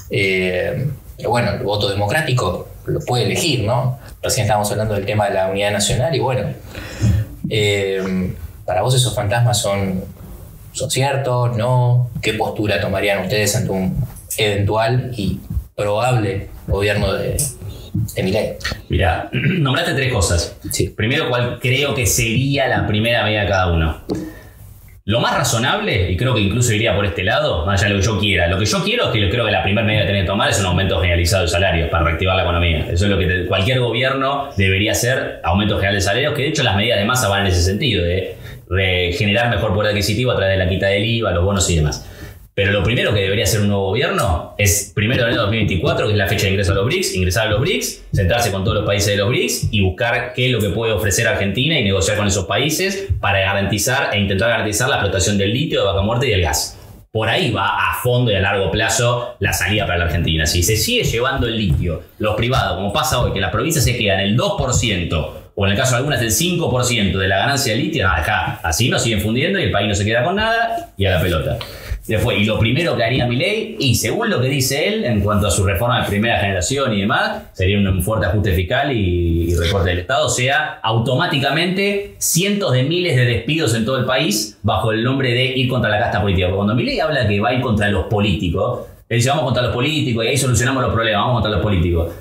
pero bueno, el voto democrático lo puede elegir, ¿no? Recién estábamos hablando del tema de la unidad nacional y bueno, para vos esos fantasmas son ciertos, ¿no? ¿Qué postura tomarían ustedes ante un eventual y probable gobierno de Milei? Mirá, nombraste 3 cosas. Sí. Primero, ¿cuál creo que sería la primera medida de cada uno? Lo más razonable, y creo que incluso iría por este lado, más allá de lo que yo quiera. Lo que yo quiero es que creo que la primera medida que tiene que tomar es un aumento generalizado de salarios para reactivar la economía. Eso es lo que cualquier gobierno debería hacer, aumento general de salarios, que de hecho las medidas de Massa van en ese sentido, de generar mejor poder adquisitivo a través de la quita del IVA, los bonos y demás. Pero lo primero que debería hacer un nuevo gobierno es 1 de enero de 2024, que es la fecha de ingreso a los BRICS, ingresar a los BRICS, sentarse con todos los países de los BRICS y buscar qué es lo que puede ofrecer Argentina y negociar con esos países para garantizar e intentar garantizar la explotación del litio, de Vaca Muerta y del gas. Por ahí va a fondo y a largo plazo la salida para la Argentina. Si se sigue llevando el litio, los privados, como pasa hoy, que las provincias se quedan el 2%, o en el caso de algunas el 5% de la ganancia del litio, así nos siguen fundiendo y el país no se queda con nada y a la pelota. Después, y lo primero que haría Milei, y según lo que dice él en cuanto a su reforma de primera generación y demás, sería un fuerte ajuste fiscal y recorte del Estado, sea automáticamente cientos de miles de despidos en todo el país bajo el nombre de ir contra la casta política. Porque cuando Milei habla que va a ir contra los políticos, él dice vamos contra los políticos y ahí solucionamos los problemas, vamos contra los políticos.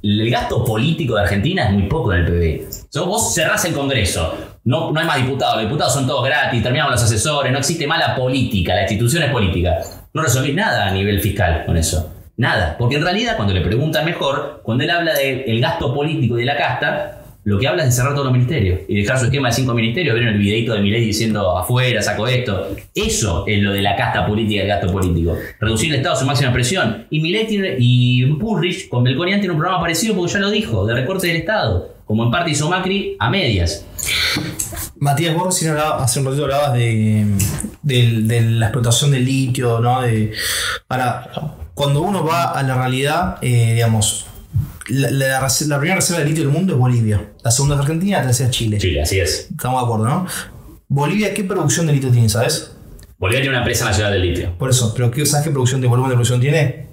El gasto político de Argentina es muy poco en el PBI. Vos cerrás el Congreso, no hay más diputados, los diputados son todos gratis, terminamos los asesores, no existe mala política, la institución es política. No resolvés nada a nivel fiscal con eso. Nada. Porque en realidad, cuando le preguntan mejor, cuando él habla del gasto político y de la casta, lo que habla es de cerrar todos los ministerios y dejar su esquema de 5 ministerios. Vieron el videito de Milei diciendo afuera, saco esto. Eso es lo de la casta política y el gasto político. Reducir el Estado a su máxima presión. Y Milei y Bullrich con Melconian tienen un programa parecido porque ya lo dijo, de recorte del Estado. Como en parte hizo Macri a medias. Matías, vos recién hace un ratito hablabas de la explotación del litio, ¿no? Ahora, cuando uno va a la realidad, digamos, la primera reserva de litio del mundo es Bolivia. La segunda es Argentina, la tercera es Chile. Chile, así es. Estamos de acuerdo, ¿no? Bolivia, ¿qué producción de litio tiene, sabes? Bolivia tiene una empresa nacional de litio. Por eso, pero ¿sabes qué volumen de producción tiene?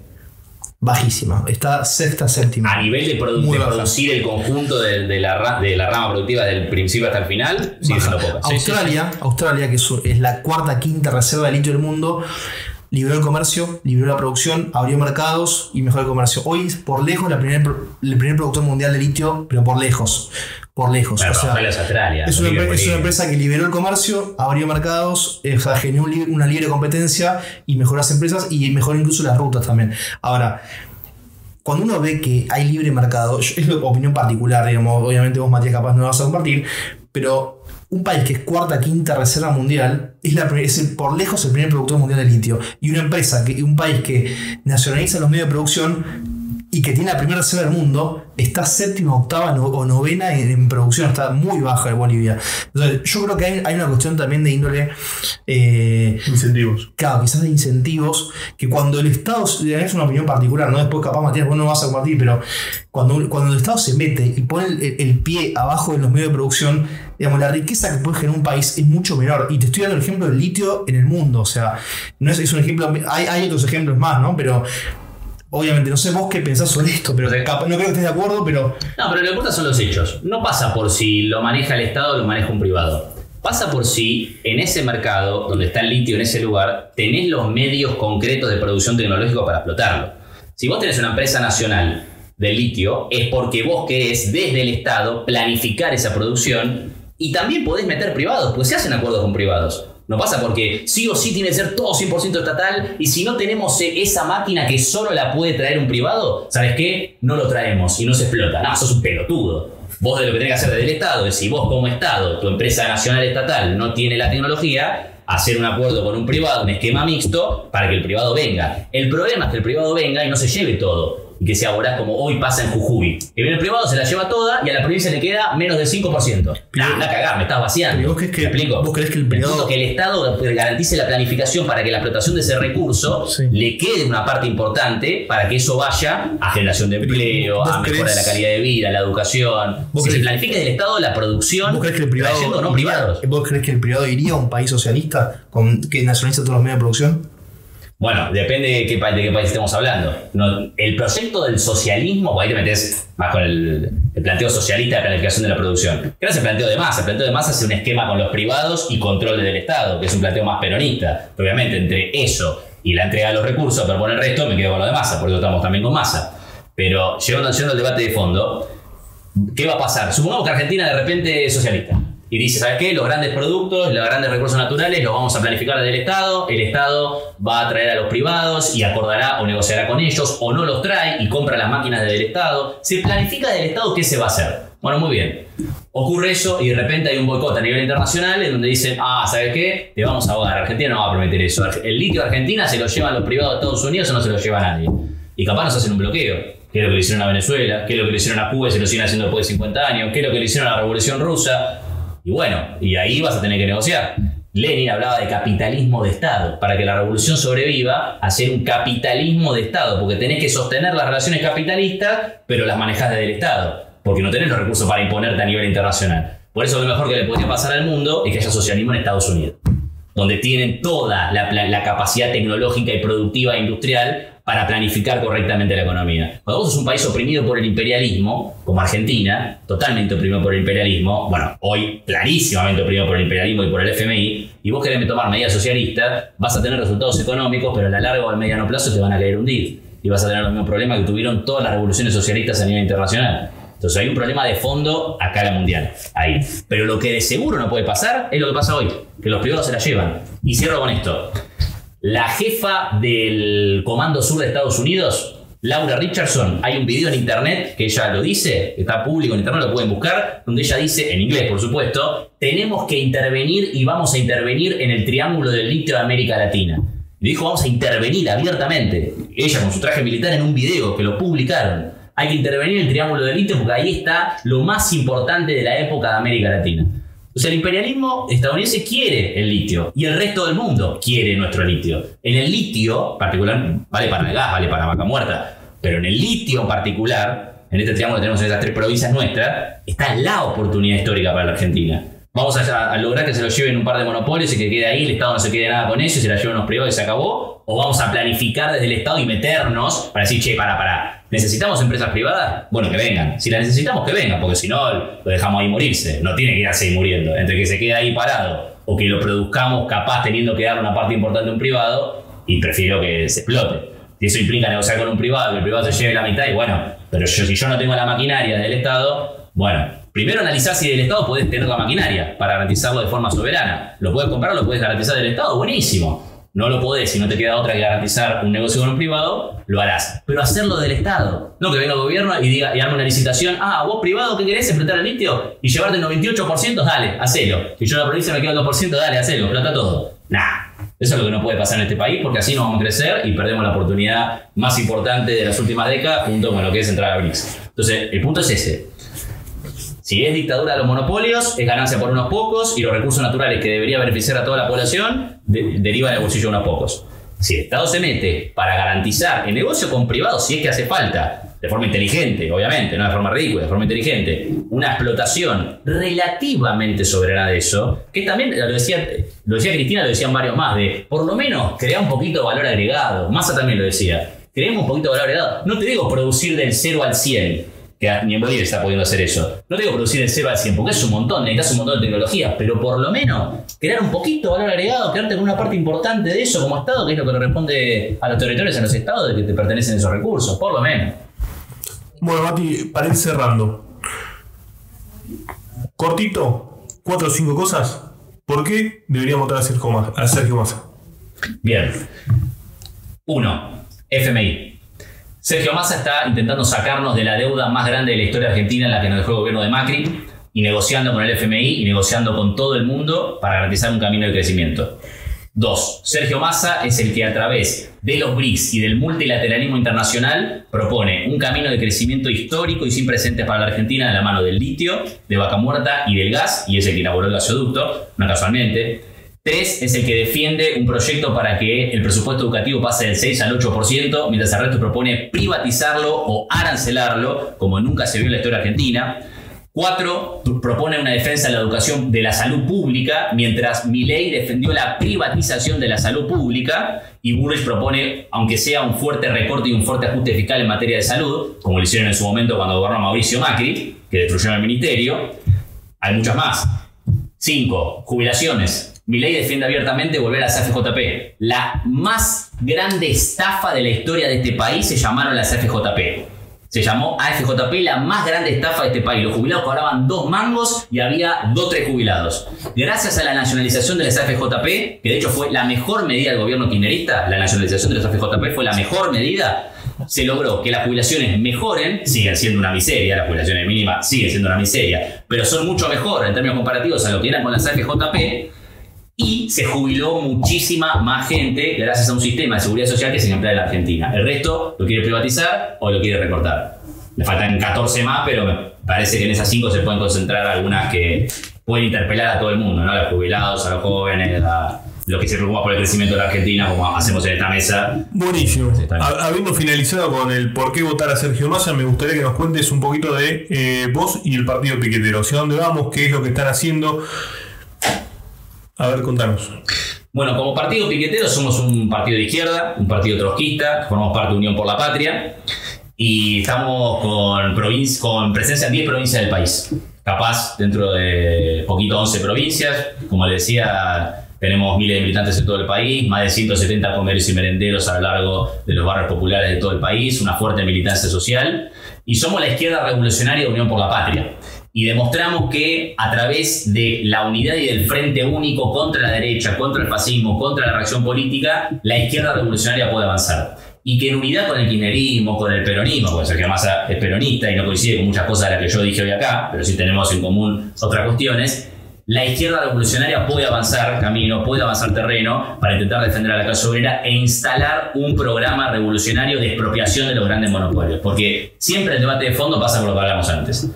Bajísima. Está sexta, séptima. A nivel de producir el conjunto de la rama productiva del principio hasta el final, sigue siendo poca. Australia, que es la cuarta, quinta reserva de litio del mundo, liberó el comercio, liberó la producción, abrió mercados y mejoró el comercio. Hoy es por lejos el primer productor mundial de litio, pero por lejos. por lejos. Bueno, O sea, Australia es Australia. es una Bolivia. empresa que liberó el comercio, abrió mercados, o sea, generó una libre competencia y mejoró las empresas y mejoró incluso las rutas también. Ahora, cuando uno ve que hay libre mercado, es una opinión particular, digamos, obviamente vos, Matías, capaz no lo vas a compartir, pero un país que es cuarta, quinta reserva mundial es por lejos el primer productor mundial de litio. Y una empresa, un país que nacionaliza los medios de producción y que tiene la primera reserva del mundo, está séptima, octava o novena en producción, está muy baja de Bolivia. Entonces, yo creo que hay una cuestión también de índole incentivos. Claro, quizás de incentivos, que cuando el Estado, es una opinión particular, ¿no? Después capaz, Matías, vos no vas a compartir, pero cuando el Estado se mete y pone el pie abajo de los medios de producción, digamos, la riqueza que puede generar un país es mucho menor. Y te estoy dando el ejemplo del litio en el mundo, o sea, no es un ejemplo, hay otros ejemplos más, ¿no? Pero obviamente, no sé vos qué pensás sobre esto, pero no creo que estés de acuerdo, pero... No, pero lo que importa son los hechos. No pasa por si lo maneja el Estado o lo maneja un privado. Pasa por si en ese mercado, donde está el litio en ese lugar, tenés los medios concretos de producción tecnológica para explotarlo. Si vos tenés una empresa nacional de litio, es porque vos querés desde el Estado planificar esa producción y también podés meter privados, pues se hacen acuerdos con privados. No pasa porque sí o sí tiene que ser todo 100% estatal y si no tenemos esa máquina que solo la puede traer un privado, ¿sabes qué? No lo traemos y no se explota. No, sos un pelotudo. Vos de lo que tenés que hacer desde el Estado es si vos como Estado, tu empresa nacional estatal no tiene la tecnología, hacer un acuerdo con un privado, un esquema mixto para que el privado venga. El problema es que el privado venga y no se lleve todo. Y que sea voraz como hoy pasa en Jujuy. Que viene el privado, se la lleva toda y a la provincia le queda menos del 5%. Anda a cagar, me estás vaciando. ¿Vos crees que el privado... Que el Estado garantice la planificación para que la explotación de ese recurso le quede una parte importante para que eso vaya a generación de empleo, a mejora de la calidad de vida, la educación. Si se planifica desde el Estado la producción, ¿vos crees que el privado trayendo no privados. ¿Vos crees que el privado iría a un país socialista que nacionaliza todos los medios de producción? Bueno, depende de qué país estemos hablando. No, el proyecto del socialismo, pues ahí te metes más con el planteo socialista de planificación de la producción. ¿Qué no es el planteo de Massa? El planteo de Massa es un esquema con los privados y control del Estado, que es un planteo más peronista. Obviamente, entre eso y la entrega de los recursos, pero por el resto me quedo con lo de Massa, por eso estamos también con Massa. Pero llevando al debate de fondo, ¿qué va a pasar? Supongamos que Argentina de repente es socialista. Y dice, ¿sabes qué? Los grandes productos, los grandes recursos naturales los vamos a planificar desde el Estado va a traer a los privados y acordará o negociará con ellos o no los trae y compra las máquinas desde el Estado. Se planifica desde el Estado qué se va a hacer. Bueno, muy bien. Ocurre eso y de repente hay un boicot a nivel internacional en donde dicen, ¿sabes qué? Te vamos a ahogar. Argentina no va a permitir eso. El litio de Argentina se lo llevan los privados de Estados Unidos o no se lo lleva nadie. Y capaz nos hacen un bloqueo. ¿Qué es lo que le hicieron a Venezuela? ¿Qué es lo que le hicieron a Cuba y se lo siguen haciendo después de 50 años? ¿Qué es lo que le hicieron a la Revolución Rusa? Y bueno, y ahí vas a tener que negociar. Lenin hablaba de capitalismo de Estado. Para que la revolución sobreviva, hacer un capitalismo de Estado, porque tenés que sostener las relaciones capitalistas, pero las manejás desde el Estado, porque no tenés los recursos para imponerte a nivel internacional. Por eso lo mejor que le podría pasar al mundo es que haya socialismo en Estados Unidos, donde tienen toda la capacidad tecnológica y productiva e industrial para planificar correctamente la economía. Cuando vos sos un país oprimido por el imperialismo, como Argentina, totalmente oprimido por el imperialismo, bueno, hoy clarísimamente oprimido por el imperialismo y por el FMI, y vos querés tomar medidas socialistas, vas a tener resultados económicos, pero a la larga o al mediano plazo te van a querer hundir. Y vas a tener los mismos problemas que tuvieron todas las revoluciones socialistas a nivel internacional. Entonces hay un problema de fondo a escala mundial, ahí. Pero lo que de seguro no puede pasar es lo que pasa hoy, que los privados se la llevan. Y cierro con esto. La jefa del Comando Sur de Estados Unidos, Laura Richardson, hay un video en internet que ella lo dice, está público en internet, lo pueden buscar, donde ella dice, en inglés por supuesto, tenemos que intervenir y vamos a intervenir en el triángulo del litio de América Latina. Y dijo, vamos a intervenir abiertamente. Ella con su traje militar en un video que lo publicaron. Hay que intervenir en el triángulo del litio porque ahí está lo más importante de la época de América Latina. O sea, el imperialismo estadounidense quiere el litio y el resto del mundo quiere nuestro litio. En el litio, particular, vale para el gas, vale para vaca muerta, pero en el litio en particular, en este triángulo que tenemos en estas tres provincias nuestras, está la oportunidad histórica para la Argentina. Vamos a lograr que se lo lleven un par de monopolios y que quede ahí, el Estado no se quede nada con eso y se la lleven unos privados y se acabó. O vamos a planificar desde el Estado y meternos para decir, che, para. ¿Necesitamos empresas privadas? Bueno, que vengan. Si las necesitamos, que vengan, porque si no, lo dejamos ahí morirse. No tiene que ir a seguir muriendo. Entre que se quede ahí parado o que lo produzcamos capaz teniendo que dar una parte importante a un privado, y prefiero que se explote. Y eso implica negociar con un privado, que el privado se lleve la mitad y bueno, pero si yo no tengo la maquinaria del Estado, bueno, primero analizar si del Estado podés tener la maquinaria para garantizarlo de forma soberana. Lo podés comprar, lo podés garantizar del Estado, buenísimo. No lo podés, si no te queda otra que garantizar un negocio con un privado, lo harás. Pero hacerlo del Estado. No que venga el gobierno y diga y arme una licitación. Vos privado, ¿qué querés? ¿Explotar el litio? Y llevarte el 98%, dale, hacelo. Y yo en la provincia me quedo el 2%, dale, hacelo, explota todo. Nah, eso es lo que no puede pasar en este país, porque así no vamos a crecer y perdemos la oportunidad más importante de las últimas décadas junto con lo que es entrar a BRICS. Entonces, el punto es ese. Si es dictadura de los monopolios, es ganancia por unos pocos y los recursos naturales que debería beneficiar a toda la población derivan del bolsillo de unos pocos. Si el Estado se mete para garantizar el negocio con privados, si es que hace falta, de forma inteligente, obviamente, no de forma ridícula, de forma inteligente, una explotación relativamente soberana de eso, que también lo decía Cristina, lo decían varios más, de por lo menos crear un poquito de valor agregado. Massa también lo decía, creemos un poquito de valor agregado. No te digo producir del 0 al 100, que ni en Bolivia está pudiendo hacer eso. No te digo producir del 0 al 100, porque es un montón, necesitas un montón de tecnología, pero por lo menos crear un poquito de valor agregado, quedarte con una parte importante de eso como Estado, que es lo que le responde a los territorios en los estados de que te pertenecen esos recursos, por lo menos. Bueno, Mati, para ir cerrando. Cortito, 4 o 5 cosas. ¿Por qué deberíamos votar a Sergio Massa? Bien. 1. FMI. Sergio Massa está intentando sacarnos de la deuda más grande de la historia argentina, en la que nos dejó el gobierno de Macri, y negociando con el FMI y negociando con todo el mundo para garantizar un camino de crecimiento. 2. Sergio Massa es el que a través de los BRICS y del multilateralismo internacional propone un camino de crecimiento histórico y sin precedentes para la Argentina de la mano del litio, de Vaca Muerta y del gas, y es el que inauguró el gasoducto, no casualmente. 3. Es el que defiende un proyecto para que el presupuesto educativo pase del 6 al 8%, mientras el resto propone privatizarlo o arancelarlo, como nunca se vio en la historia argentina. 4. Propone una defensa de la educación de la salud pública, mientras Milei defendió la privatización de la salud pública, y Bullrich propone, aunque sea un fuerte recorte y un fuerte ajuste fiscal en materia de salud, como lo hicieron en su momento cuando gobernó Mauricio Macri, que destruyeron el ministerio. Hay muchas más. 5. Jubilaciones. Milei defiende abiertamente volver a las AFJP. La más grande estafa de la historia de este país se llamaron las AFJP. Se llamó AFJP la más grande estafa de este país. Los jubilados cobraban 2 mangos y había 2 o 3 jubilados. Gracias a la nacionalización de las AFJP, que de hecho fue la mejor medida del gobierno kirchnerista, la nacionalización de las AFJP fue la mejor medida, se logró que las jubilaciones mejoren. Siguen siendo una miseria, las jubilaciones mínimas siguen siendo una miseria, pero son mucho mejor en términos comparativos a lo que eran con las AFJP. Y se jubiló muchísima más gente gracias a un sistema de seguridad social que se emplea en la Argentina. El resto lo quiere privatizar o lo quiere recortar. Le faltan 14 más, pero me parece que en esas 5 se pueden concentrar algunas que pueden interpelar a todo el mundo, ¿no? A los jubilados, a los jóvenes, a los que se preocupan por el crecimiento de la Argentina, como hacemos en esta mesa. Buenísimo. Habiendo finalizado con el por qué votar a Sergio Massa, me gustaría que nos cuentes un poquito de vos y el partido piquetero. ¿Hacia dónde vamos? ¿Qué es lo que están haciendo? A ver, contanos. Bueno, como partido piquetero somos un partido de izquierda, un partido trotskista, formamos parte de Unión por la Patria y estamos con presencia en 10 provincias del país. Capaz dentro de poquito 11 provincias. Como les decía, tenemos miles de militantes en todo el país, más de 170 comercios y merenderos a lo largo de los barrios populares de todo el país, una fuerte militancia social, y somos la izquierda revolucionaria de Unión por la Patria. Y demostramos que a través de la unidad y del frente único contra la derecha, contra el fascismo, contra la reacción política, la izquierda revolucionaria puede avanzar. Y que en unidad con el kirchnerismo, con el peronismo, porque Sergio Massa es peronista y no coincide con muchas cosas de las que yo dije hoy acá, pero sí tenemos en común otras cuestiones, la izquierda revolucionaria puede avanzar camino, puede avanzar terreno para intentar defender a la clase obrera e instalar un programa revolucionario de expropiación de los grandes monopolios. Porque siempre el debate de fondo pasa por lo que hablamos antes.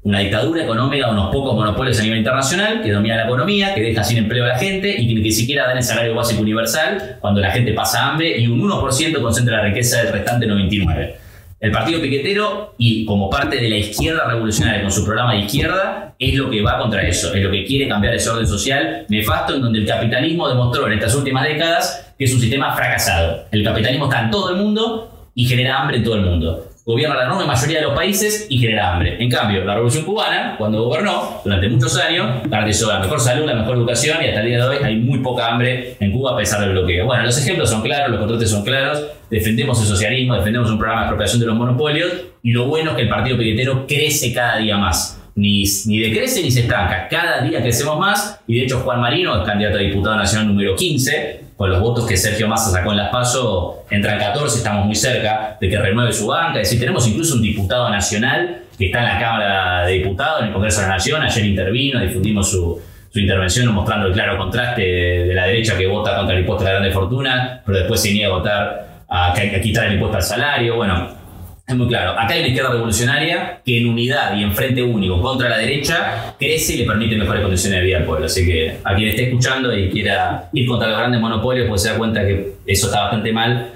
Una dictadura económica, unos pocos monopolios a nivel internacional que dominan la economía, que dejan sin empleo a la gente y que ni siquiera dan el salario básico universal cuando la gente pasa hambre, y un 1% concentra la riqueza del restante 99%. El partido piquetero, y como parte de la izquierda revolucionaria con su programa de izquierda, es lo que va contra eso, es lo que quiere cambiar ese orden social nefasto en donde el capitalismo demostró en estas últimas décadas que es un sistema fracasado. El capitalismo está en todo el mundo y genera hambre en todo el mundo. Gobierna la enorme mayoría de los países y genera hambre. En cambio, la Revolución Cubana, cuando gobernó durante muchos años, garantizó la mejor salud, la mejor educación, y hasta el día de hoy hay muy poca hambre en Cuba a pesar del bloqueo. Bueno, los ejemplos son claros, los contrastes son claros. Defendemos el socialismo, defendemos un programa de expropiación de los monopolios, y lo bueno es que el partido piquetero crece cada día más. ni decrece ni se estanca. Cada día crecemos más y de hecho Juan Marino es candidato a diputado nacional número 15. Con los votos que Sergio Massa sacó en las PASO, entran 14, estamos muy cerca de que renueve su banca. Es decir, tenemos incluso un diputado nacional que está en la Cámara de Diputados, en el Congreso de la Nación. Ayer intervino, difundimos su intervención mostrando el claro contraste de la derecha que vota contra el impuesto a la grande fortuna, pero después se niega a votar a quitar el impuesto al salario. Bueno, es muy claro. Acá hay una izquierda revolucionaria que en unidad y en frente único contra la derecha crece y le permite mejores condiciones de vida al pueblo. Así que a quien esté escuchando y quiera ir contra los grandes monopolios, pues se da cuenta que eso está bastante mal.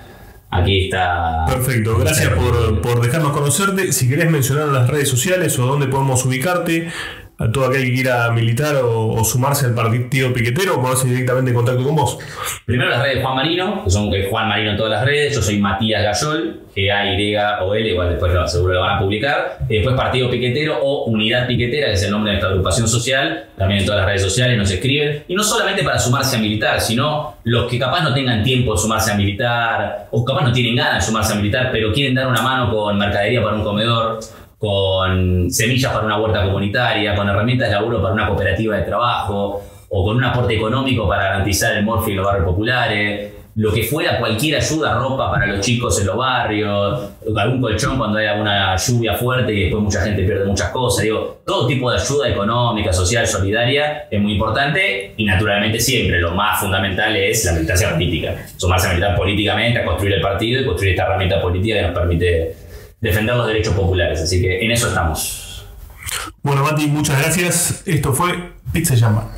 Aquí está. Perfecto, gracias por dejarnos conocerte. Si querés mencionar las redes sociales o dónde podemos ubicarte, a todo aquel que quiera militar o sumarse al partido piquetero, o ponerse directamente en contacto con vos. Primero las redes de Juan Marino, que son Juan Marino en todas las redes. Yo soy Matías Gayol, G-A-Y-O-L, igual después seguro lo van a publicar. Después Partido Piquetero o Unidad Piquetera, que es el nombre de nuestra agrupación social. También en todas las redes sociales nos escriben. Y no solamente para sumarse a militar, sino los que capaz no tengan tiempo de sumarse a militar, o capaz no tienen ganas de sumarse a militar, pero quieren dar una mano con mercadería para un comedor, con semillas para una huerta comunitaria, con herramientas de laburo para una cooperativa de trabajo, o con un aporte económico para garantizar el morfi en los barrios populares, lo que fuera, cualquier ayuda, ropa para los chicos en los barrios, algún colchón cuando hay alguna lluvia fuerte y después mucha gente pierde muchas cosas. Digo, todo tipo de ayuda económica, social, solidaria es muy importante, y naturalmente siempre lo más fundamental es la militancia política. Sumarse a militar políticamente, a construir el partido y construir esta herramienta política que nos permite defender los derechos populares. Así que en eso estamos. Bueno, Mati, muchas gracias. Esto fue Pizza Jamba.